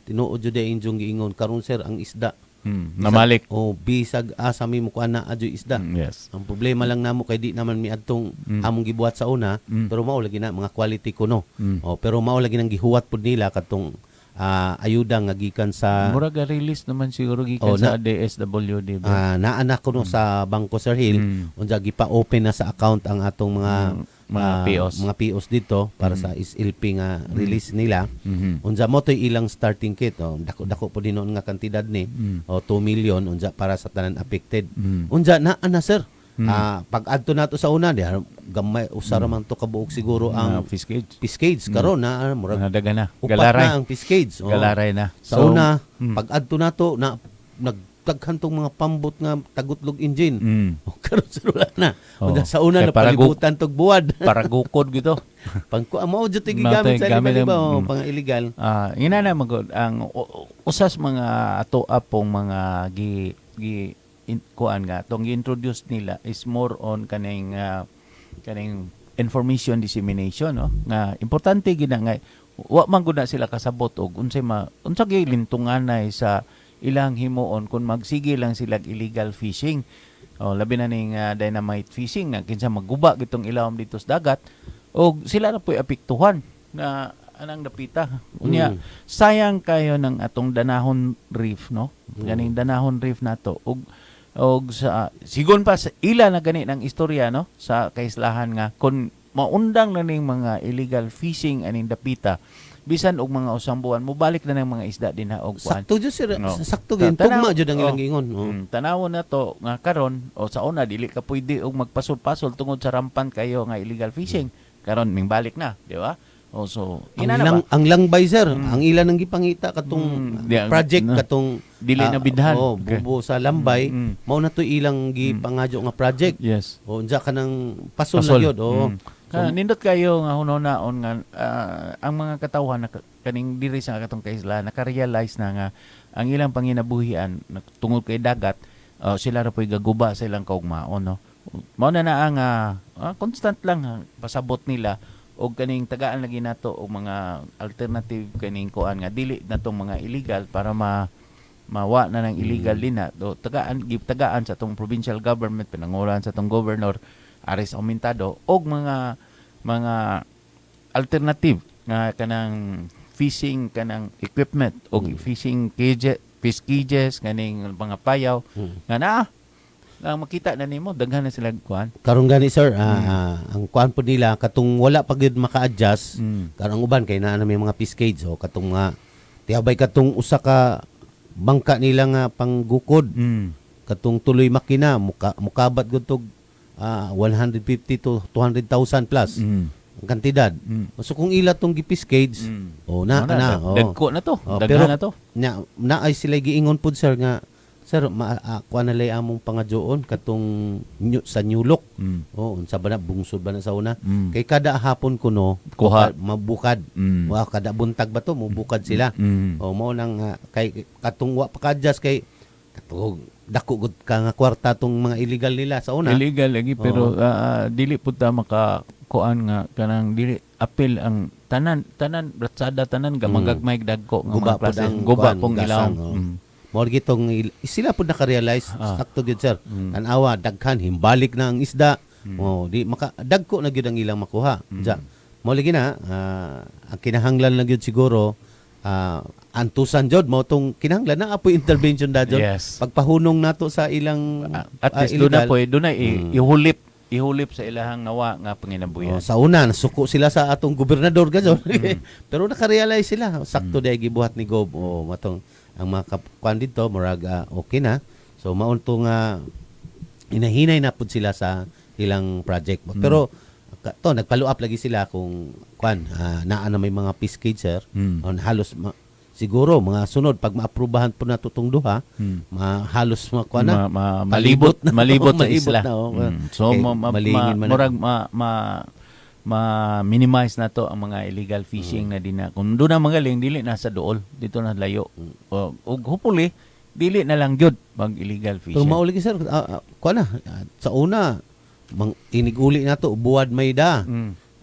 Tinuod jud ay inyong giingon karon sir ang isda. Namalik. O bisag asa mi mo kuan na adyo isda. Yes. Ang problema lang namo kay di naman mi adtong among gibuhat sa una, pero mao lagi na mga quality kuno. Pero mao lagi nang gihuwat pud nila katong ayuda nga gikan sa murag release naman siguro gikan sa DSWD. Naanak ko no sa Bangko Sir Hill, unsa gipa-open na sa account ang atong mga POs dito para sa SLP nga release nila. Unsa mo toy ilang starting kit dako po dinon nga kantidad ni 2 million unsa para sa tanan affected. Unsa naa na sir. Pag adto nato sa una gamay usara man to kabuok siguro ang fish cage karon na murag daga na galaray na ang fish cage. Galaray na sa una pag adto nato na nagdaghan tong mga pambot nga tagutlog engine. Karon sir wala na. Sa una na palibutan tog buwad. Paragukod gito. Pangko mao jud gigamit sa liba pang illegal. Ina na magod ang usas mga ato apong mga kuan nga tong introduce nila is more on kaning information dissemination no nga importante gid nga wa man gud na sila kasabot og unsa gyud lintunganay sa ilang himuon kung magsige lang sila illegal fishing labi na ning dynamite fishing nga kinsa magguba gitong ilawom dito sa dagat og sila na po'y apektuhan nga anang dapita. Unya sayang kayo ng atong Danahon Reef, no? Ganing Danahon Reef nato og sa sigon pa sa ila na gani ng istorya, no, sa kaislahan nga kun maundang na ning mga illegal fishing aning dapita bisan og mga usang buwan mobalik na ng mga isda din ha og kuan. Sakto jud sir, No. sakto gyud tugma jud ang ilang ingon. Tanawon na to nga karon o sa una dili ka pwede og magpasol-pasol tungod sa rampan kayo nga illegal fishing. Karon mingbalik na, di ba? O so ina na ba? Ang langbay sir, ang ilan ang gipangita katong project katong dili na bidhan. bubo sa lambay, mao na to ilang gipangadyo nga project. Yes. O unsa ka nang pasol na gyud. O Nindot kayo nga hunonaon nga ang mga katawhan na kaning diri sa katong kaisla naka-realize na nga ang ilang panginabuhian tungod kay dagat sila ra po'y gaguba sa ilang kaugmaon, no. Mao na ang constant lang pasabot nila og kaning tagaan lagi nato og mga alternative kaning kuan nga dili natong mga illegal para mawa na ng illegal din na do tagaan sa atong provincial government pinangulan sa atong governor Aris Aumentado og mga alternative nga kanang fishing kanang equipment og fishing fish cages kaning mga payaw nga ang makita na nimo daghan na sila kuan karon gani sir, ang kuan po nila katong wala pa gyud maka-adjust karong uban kay naa na may mga fish cage o katong tiyabay katong usa ka bangka nila nga panggukod katong tuloy makina mukabat gud tog 150 to 200,000 plus ang kantidad. So kung ila tong gipis cage, dagko na to, daghan pero na to. Na ay sila giingon pud sir nga sir kuan na lay among pangadyoon katong sa New Look. Unsa ba na bungsod ba na sa una? Kay kada hapon kuno kuha mabukad. Kada buntag ba to mubukad sila. Mao nang kay katong wa pa kadjas kay katong dako gud ka nga kwarta tong mga illegal nila sa una. Illegal lagi pero dili pud ta maka kuan nga kanang dili apil ang tanan bratsada tanan gamagagmay dagko nga mga klase guba pong ilaw. Mo gitong sila pud naka-realize sakto gyud sir. Tanawa daghan himbalik na ang isda. Di maka dagko na gyud ang ilang makuha. Mo lagi na ang kinahanglan na gyud siguro antusan jud mo tong kinahanglan na apoy intervention da jud. Yes. Pagpahunong nato sa ilang at least do na ihulip sa ilahang nawa nga panginabuyan. Sa una nasuko sila sa atong gobernador gajud. Pero naka-realize sila sakto day gibuhat ni Gob matong ang mga kuan dito murag okay na. So maun to nga inahinay na pud sila sa ilang project. Pero to nagfollow up lagi sila kung kuan naa na may mga fish cage sir. Halos siguro mga sunod pag maaprubahan po na tutong duha, halos kuan na malibot sa isla. So murag ma-minimize na to ang mga illegal fishing na din na kung doon na magaling dili na sa dool dito na layo ug hopefully dili na lang gyud mag illegal fishing. Pero mauli sir kuan na sa una iniguli na to buwad may da.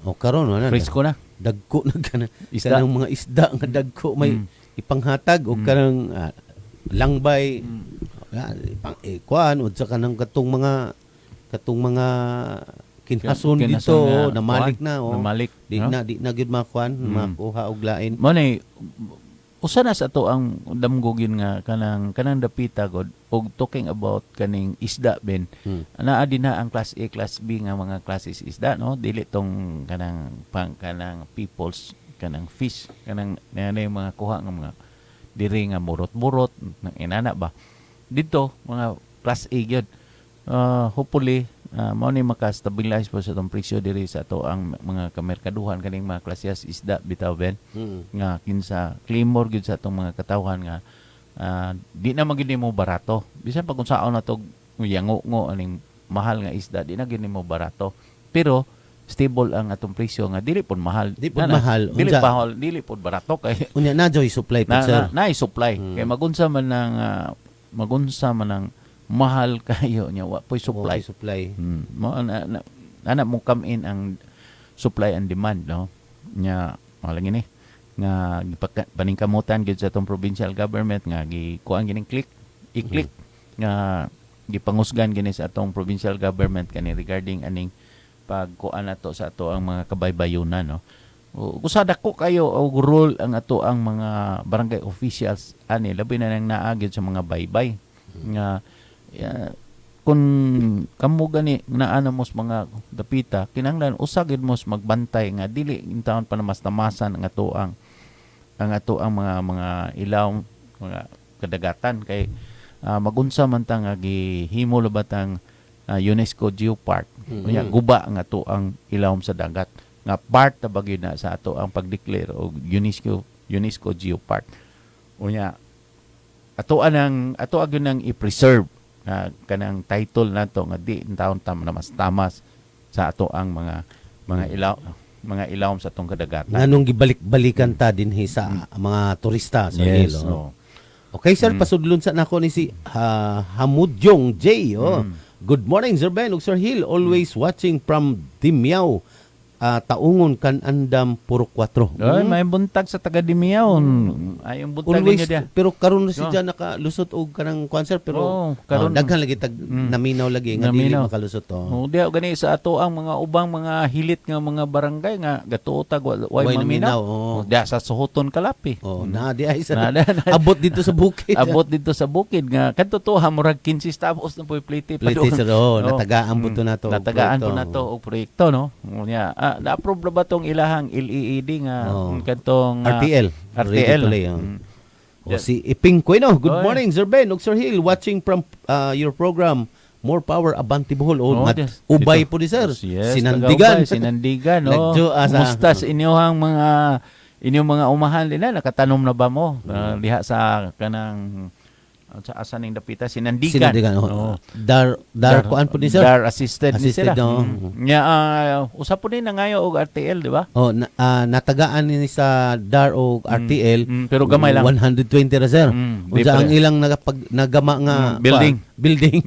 O karon wala na. Frisco na. Dagko na kanang mga isda nga dagko may ipanghatag o kanang langbay kuan udsa kanang katong mga kinhason dito namalik na di na gyud makuan makuha og lain mo nay usa na sa to ang damgogin nga kanang dapita god og talking about kaning isda ben naa din na ang class A class B nga mga classes isda no dili tong kanang peoples kanang fish kanang mga kuha nga mga diri nga burot-burot nang inana ba dito mga class A gyud hopefully mao ni maka-stabilize po sa itong presyo diri sa ato ang mga kamerkaduhan kaning mga klases isda bitaw ben nga kinsa claimor gyud sa atong mga katawhan nga di na magid mo barato bisan pag unsaon na to yango aning mahal nga isda di na gid mo barato pero stable ang atong presyo nga dili pod mahal dili pod barato kay unya na joy supply po sir na supply kay magunsa man ng mahal kayo nya wa po'y supply. Mo ana mo come in ang supply and demand no. Nya malang ini nga paningkamutan gid sa atong provincial government nga gikuan gining i-click nga gipangusgan gini sa atong provincial government kani regarding aning pagkuan nato sa ato ang mga kabaybayunan no. Kusada ko kayo og role ang ato ang mga barangay officials ani labi na nang naagid sa mga baybay nga kung kamo gani naana mos mga dapita kinahanglan usagid mos magbantay nga dili intawon pa na mas tamasan ang ato ang mga ilaw mga kadagatan kay magunsa man ta nga gihimo labatang UNESCO Geopark. Unya guba nga ato ang ilawom sa dagat nga part ta bagyo na sa ato ang pag-declare og UNESCO Geopark. Unya ato agyud i-preserve kanang title nato nga di taon tam na mas tamas sa ato ang mga ilawom sa atong kadagatan. Nganong gibalik-balikan ta dinhi sa mga turista sa Yes, Hilo. Okay, sir, pasudlon sa nako ni si Hamudyong J. Good morning, Sir Ben ug Sir Hill. Always watching from Dimiao. Taungon kan andam puro 4. Ay, may buntag sa taga Dimiao. Ay, yung buntag Always, ninyo dia. pero karon na siya nakalusot og kanang concert pero karon daghan lagi naminaw lagi nga dili Naminaw. makalusot to. Diya gani sa ato ang mga ubang mga hilit nga mga barangay nga gatuotag way Way maminaw. naminaw, Diya sa Suhuton Kalapi. Na di ay sa Na- abot dito sa bukid. Abot dito sa bukid nga kadto to murag 15 tapos na po'y plite pa Plate sir, doon. natagaan po to na to. Natagaan po proyekto. na to og proyekto no. Unya na-approve na ba tong ilahang LEED nga kadtong RTL. RTL. Yes. Si Iping Quino. Good Oy. morning, Sir Ben ug Sir Hill. Watching from your program, More Power Abanti Bohol. Yes. Ubay Dito. po ni Sir. Yes, Sinandigan. Sinandigan, no. Nagjo, Kumusta sa inyong mga umahan nila? Nakatanom na ba mo? Diha sa kanang sa asa ning dapita Sinandigan. Dar kuan po ni Sir. Dar assisted ni sila. no. Nya usap po ni na ngayo og RTL, di ba? Natagaan ni sa DAR o RTL. Pero gamay lang. 120 ra Sir. Unsa ang ilang nagama nga building. Building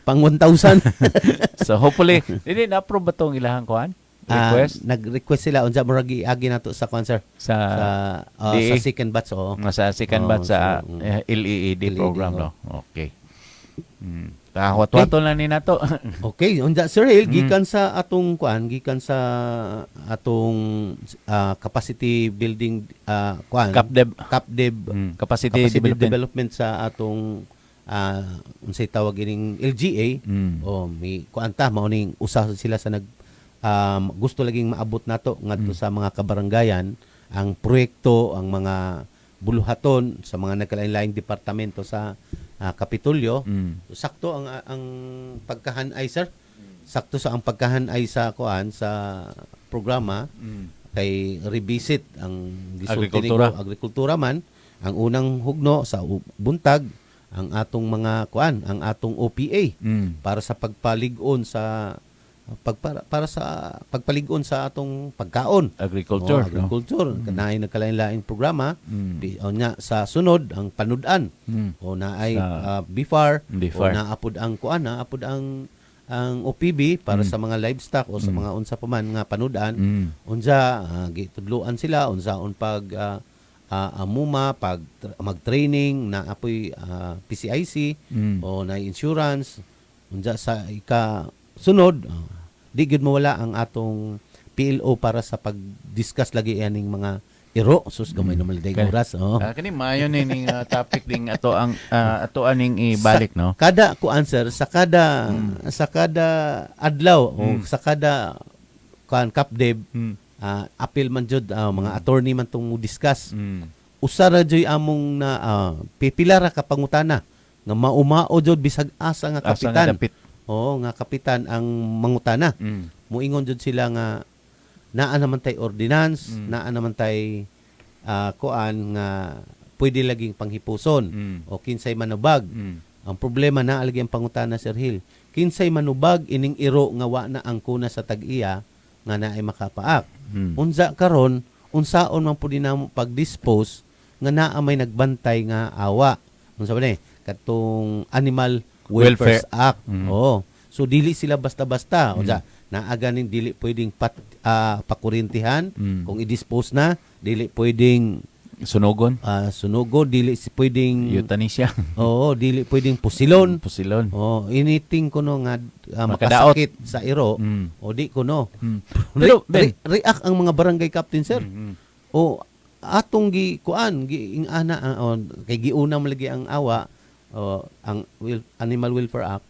pang 1,000. So hopefully, hindi na-approve ba tong ilahang kuan? Request? Nag-request sila unsa murag agi nato sa concert sa sa second batch sa second batch sa LEED program no. Okay. Kahwat-wato lang ni nato. Okay, unsa Sir Hill gikan sa atong kuan, gikan sa atong capacity building kuan, CapDev capacity capacity development sa atong unsay tawag ining LGA. May kuan ta mao ning usa sila sa gusto laging maabot nato ngadto sa mga kabarangayan ang proyekto, ang mga buluhaton sa mga nagkalain-laing departamento sa Kapitolyo. Sakto ang pagkahanay sir. Sakto sa ang pagkahanay sa kuan sa programa kay revisit ang agrikultura man ang unang hugno sa buntag ang atong mga kuan, ang atong OPA para sa pagpalig-on sa para sa pagpalig-on sa atong pagkaon. Agriculture. Kanaay nagkalain-laing programa. Nya sa sunod ang panudan. Naay BIFAR. Naapod ang kuan, naapod ang OPB para sa mga livestock o sa mga unsa pa man nga panudan. Unsa gitudloan sila unsaon pag amuma pag mag-training na apoy PCIC o na insurance. Unsa sa sunod di gid mawala ang atong PLO para sa pag-discuss lagi aning mga iro sus gamay naman day oras kani maayo ning topic ding ato aning ibalik no kada ko answer sa kada adlaw o sa kada kan CapDev appeal man jud mga attorney man tong discuss usara joy among na pipila ra ka pangutana nga maumao jud bisag asa nga kapitan nga kapitan ang mangutana. Muingon jud sila nga naa naman tay ordinance, naa naman tay kuan nga pwede laging panghipuson o kinsay manubag. Ang problema naa lagi ang pangutana Sir Hill. Kinsay manubag ining iro nga wa na ang kuna sa tag-iya nga naay makapaak. Unsa karon unsaon man pud namo pag-dispose nga naa may nagbantay nga awa. Unsa ba ni? Katong Animal Welfare Act. So dili sila basta-basta. O naaganin dili pwedeng pakurintihan kung i-dispose na, dili pwedeng Sunugon. Sunugo, dili si pwedeng Euthanasia. oo, dili pwedeng pusilon. Pusilon. Oh, anything kuno nga Makadaot. makasakit sa iro. O di kuno. Pero, Ben. React ang mga barangay captain, sir. Mm. O atong giingana kay giuna malagi ang awa ang Animal Welfare Act,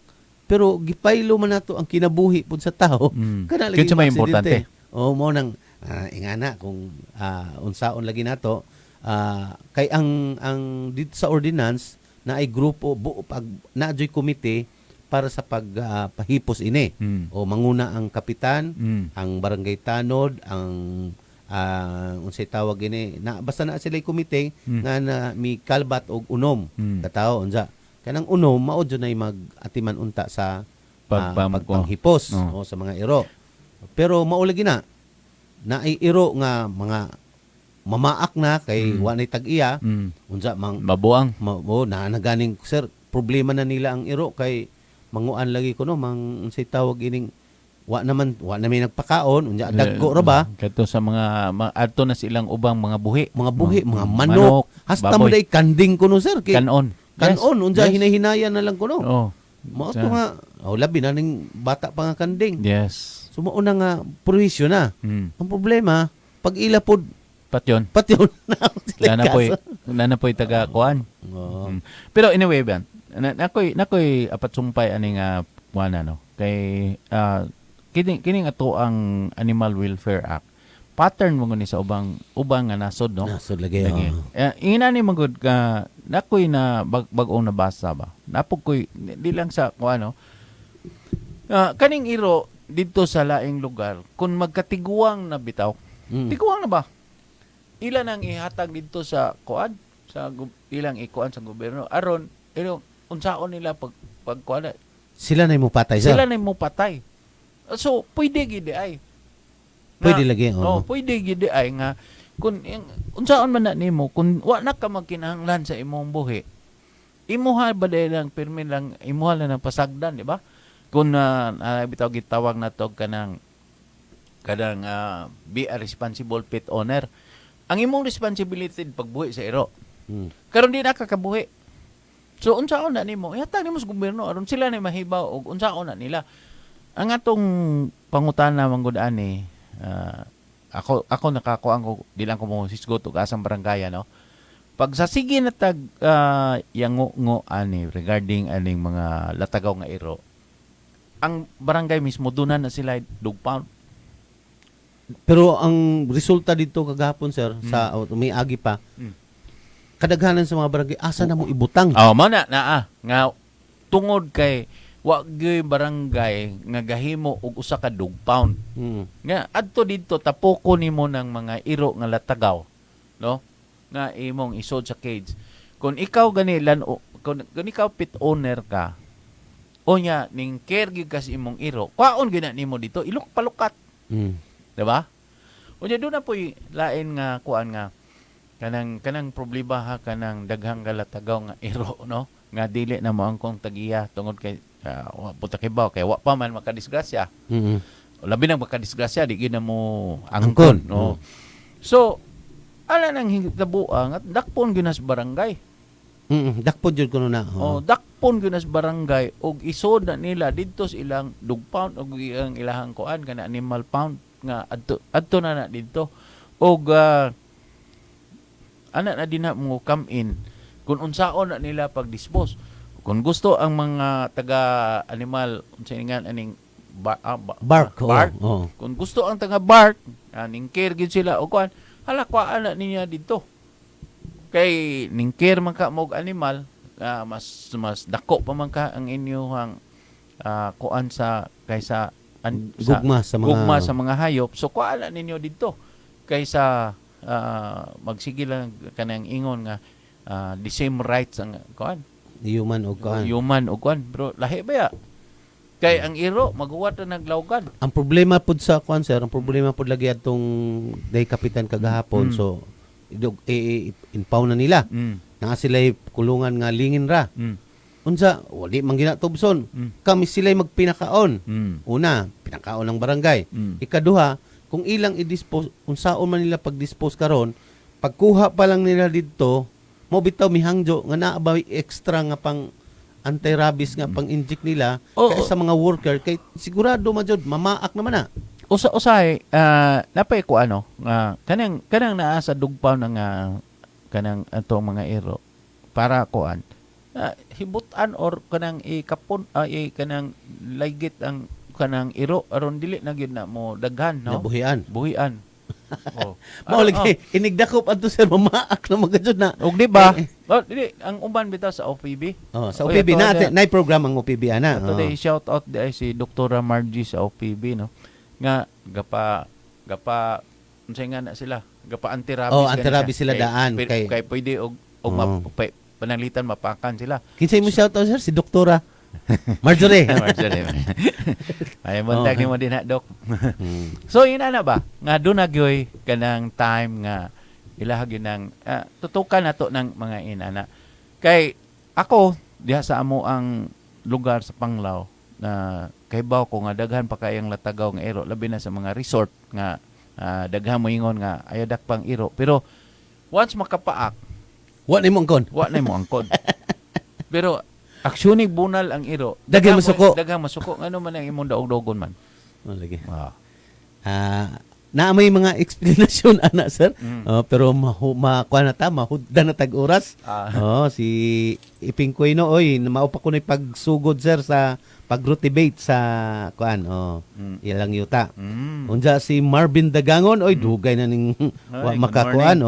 pero gipaylo man nato ang kinabuhi pud sa tao. Kana lagi Kinsa may importante. mo nang ingana kung unsaon lagi nato kay ang dito sa ordinance na ay grupo pag naadyoy komite para sa pagpahipos ini. O manguna ang kapitan, ang barangay tanod, ang unsay tawag ini na basta na sila komite nga na mi kalbat og unom katawo unsa kanang unom mao jud nay mag-atiman unta sa pagpanghipos o sa mga iro. Pero mao lagi na ay iro nga mga mamaak na kay wa nay tag-iya unsa mang Mabuang. na naganing sir problema na nila ang iro kay manguan lagi kuno unsay tawag ining wa naman nagpakaon unya dagko ra ba Kadto sa mga adto na silang ubang mga buhi. mga manok hasta mo baboy. day kanding kuno sir kay Kanon. kanon unsa Yes. hinahinaya na lang kuno Oh. mao to nga labi na ning bata pa nga kanding Yes. so mao na nga provisyon na ang problema pag ila pod Patyon. patyon na sila Na po'y taga kuan. Oo. Pero anyway, Ben, nakoy apat sumpay ani nga kuana no. Kay kining ato ang Animal Welfare Act. Pattern mo ni sa ubang nga nasod no. Nasod lagi Ingani magud ka nakoy na bag-ong nabasa ba. Napog koy di lang sa kuano. Kaning iro dito sa laing lugar kung magkatiguang na bitaw. Tiguang na ba? Ilan ang ihatag dito sa kuan sa ilang ikuan sa gobyerno aron unsaon nila pag kuan sila na mo patay sir sila na mo patay. So pwede gid ay pwede lagi pwede gid ay nga kun unsaon man na nimo kun wa na ka magkinahanglan sa imong buhi imuha ba lang pirmi lang imuha lang ng pasagdan di ba kun bitaw gitawag na to kanang be a responsible pet owner. Ang imong responsibility pagbuhi sa iro. Karon di na kakabuhi. So unsaon na nimo? Ihatag nimo sa gobyerno aron sila na mahibaw og unsaon na nila. Ang atong pangutana man gud ani ako nakakuan ko di lang ko mo sisgot og asang barangay no. Pag sa sige na tag yango ani regarding aning mga latagaw nga iro. Ang barangay mismo dunan na sila dugpound. Pero ang resulta dito kagahapon sir sa may agi pa kadaghanan sa mga barangay asa na mo ibutang. Mao na nga tungod kay wa gyud barangay nga gahimo og usa ka dugpound. Nga adto dito tapoko nimo ng mga iro nga latagaw, no? Nga imong isod sa cage. Kung ikaw ganilan kung ikaw pet owner ka, onya ning care gyud ka sa imong iro, kwaon gyud nimo dito ilok palukat. Diba? Unya doon na po'y lain nga kuan nga kanang problema ha kanang daghang galatagaw nga iro no nga dili na mo angkong tagiya tungod kay puta kay baw kay wa pa man makadisgrasya. Labi nang makadisgrasya di gyud na mo angkon no. So ala nang hitabuang at dakpon gyud nas barangay. Dakpon jud kuno na. Dakpon gyud nas barangay og isod na nila didto sa ilang dog pound og ang ilahang kuan kana animal pound nga adto na dito og ana na din mo come in kung unsaon na nila pag-dispose kung gusto ang mga taga animal unsay nga aning bark kung gusto ang taga bark aning care gid sila og kuan halakwaan na niya dito kay ning care man ka mo og animal mas dako pa man ka ang inyong kuan sa kaysa gugma sa mga hayop. So kuala ninyo dito kaysa magsige lang kanang ingon nga the same rights ang kuan human og kuan bro lahi ba ya kay ang iro maguwat na naglawgan. Ang problema pud sa kuan sir, ang problema pud lagi adtong day kapitan kagahapon so impound na nila nga sila kulungan nga lingin ra unsa wali man ginatubson kami sila magpinakaon una pinakaon ng barangay ikaduha kung ilang i-dispose unsaon man nila pag-dispose karon pagkuha pa lang nila dito, mo bitaw mihangjo nga naa ba extra nga pang anti-rabies nga pang inject nila kaya sa mga worker kay sigurado majud mamaak naman na. Usay napay ko ano kanang naa sa dugpaw ng kanang atong mga ero para kuan hibutan or kanang ikapon kanang laygit ang kanang iro aron dili na gyud na mo daghan no Nabuhian. buhian. Oh. Mao lagi inigdakop adto sir mamaak na magajud na. Og di ba? Dili ang uban bitaw sa OPB. Sa OPB na program ang OPB ana. Today shout out di ay si Dr. Margie sa OPB no. Nga gapa unsay nga na sila gapa anti-rabies anti-rabies sila daan kay pwede og panalitan mapakan sila. Kinsay mo shout out sir si Doktora Marjorie. Ay buntag nimo din ha dok. So yun ana ba nga doon nagyoy kanang time nga ilaha ginang tutukan nato ng mga inana. Kay ako diha sa amo ang lugar sa Panglao na kaybaw ko nga daghan pa kayang latagaw nga ero labi na sa mga resort nga daghan mo ingon nga ayo dakpang iro pero once makapaak Wa na mo angkon. Pero aksyonig bunal ang iro. Daghang masuko. Daghang masuko. Ano man ang imong daog-dogon man? Lagi. Na may mga explanation ana sir. Pero makuha na ta mahudda na tag oras. Si Iping Kuino oy mao pa kunoy pagsugod sir sa pag-rotivate sa kuan ilang yuta. Unsa si Marvin Dagangon oy dugay na ning makakuan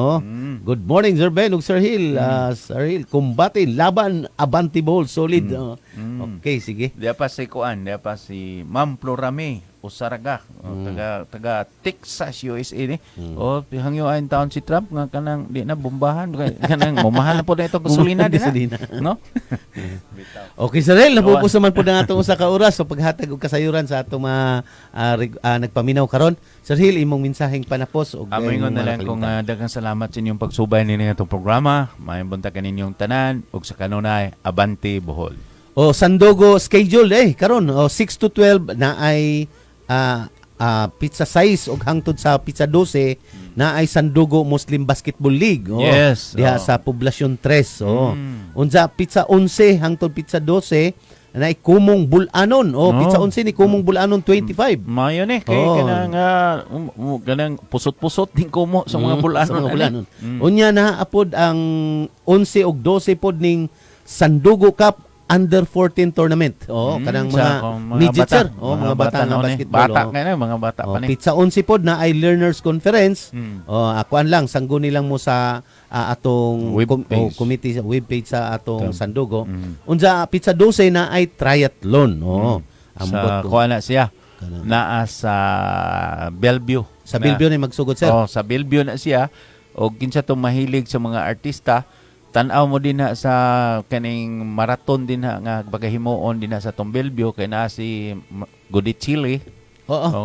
Good morning Sir Ben ug Sir Hill. Sir Hill kumbatin laban Abante Bohol solid. Okay sige. Diya pa si kuan, diya pa si Ma'am Florame Usaraga, taga Texas USA ni. Hangyo ayon taon si Trump nga kanang di na bombahan kanang mamahal na po na itong gasolina din. No? Okay Sir Hill, napupos naman po na atong usa ka oras so paghatag og kasayuran sa atong nagpaminaw karon. Sir Hill, imong mensaheng panapos og ingon na lang kung daghang salamat sa inyong pagsubay nini nga itong programa. Maayong buntag kaninyong tanan ug sa kanunay Abante Bohol. Sandugo schedule karon 6 to 12 na ay pizza size og hangtod sa pizza 12 na ay Sandugo Muslim Basketball League. Yes. Diha sa Poblacion 3. Unsa pizza 11 hangtod pizza 12 na ay Kumong Bulanon. Pizza 11 ni Kumong Bulanon 25. Mayo ni kay kanang pusot-pusot din kumo sa mga bulanon. Unya na apod ang 11 ug 12 pod ning Sandugo Cup Under 14 tournament. Kanang mga midget sir. Mga bata nga basketball. Bata nga mga bata pa ni. Pizza 11 pod na ay Learners Conference. Akuan lang sangguni lang mo sa atong committee sa webpage sa atong Sandugo. Unsa pizza 12 na ay triathlon. Sa kuan na siya. Naa sa Bellevue. Sa Bellevue na magsugod sir. Sa Bellevue na siya. O kinsa tong mahilig sa mga artista tan-aw mo din na sa kaning marathon din na nga bagahimuon din na sa Bellevue kay na si Gudit Chile.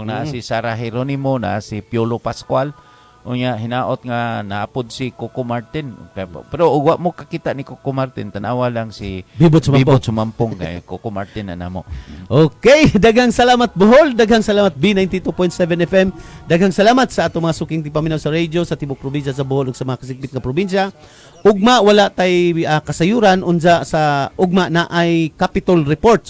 Na si Sarah Geronimo na si Piolo Pascual. Unya hinaot nga naapod si Coco Martin. Pero ugwa mo kakita ni Coco Martin tanawa lang si Bibot Sumampong kay Coco Martin na namo. Okay, daghang salamat Bohol, daghang salamat B92.7 FM. Daghang salamat sa atong mga suking tipaminaw sa radio sa tibok probinsya sa Bohol ug sa mga kasikbit nga probinsya. Ugma wala tay kasayuran unsa sa ugma na ay Capitol Reports.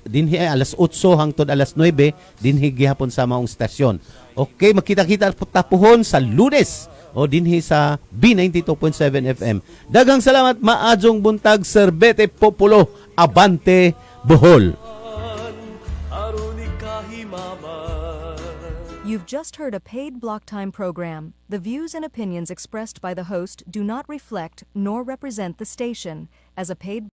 Dinhi ay alas 8 hangtod alas 9 dinhi gihapon sa maong stasyon. Okay, makita-kita tapuhon sa Lunes dinhi sa B92.7 FM. Daghang salamat maadjong buntag Serbete Populo Abante Bohol. You've just heard a paid block time program. The views and opinions expressed by the host do not reflect nor represent the station as a paid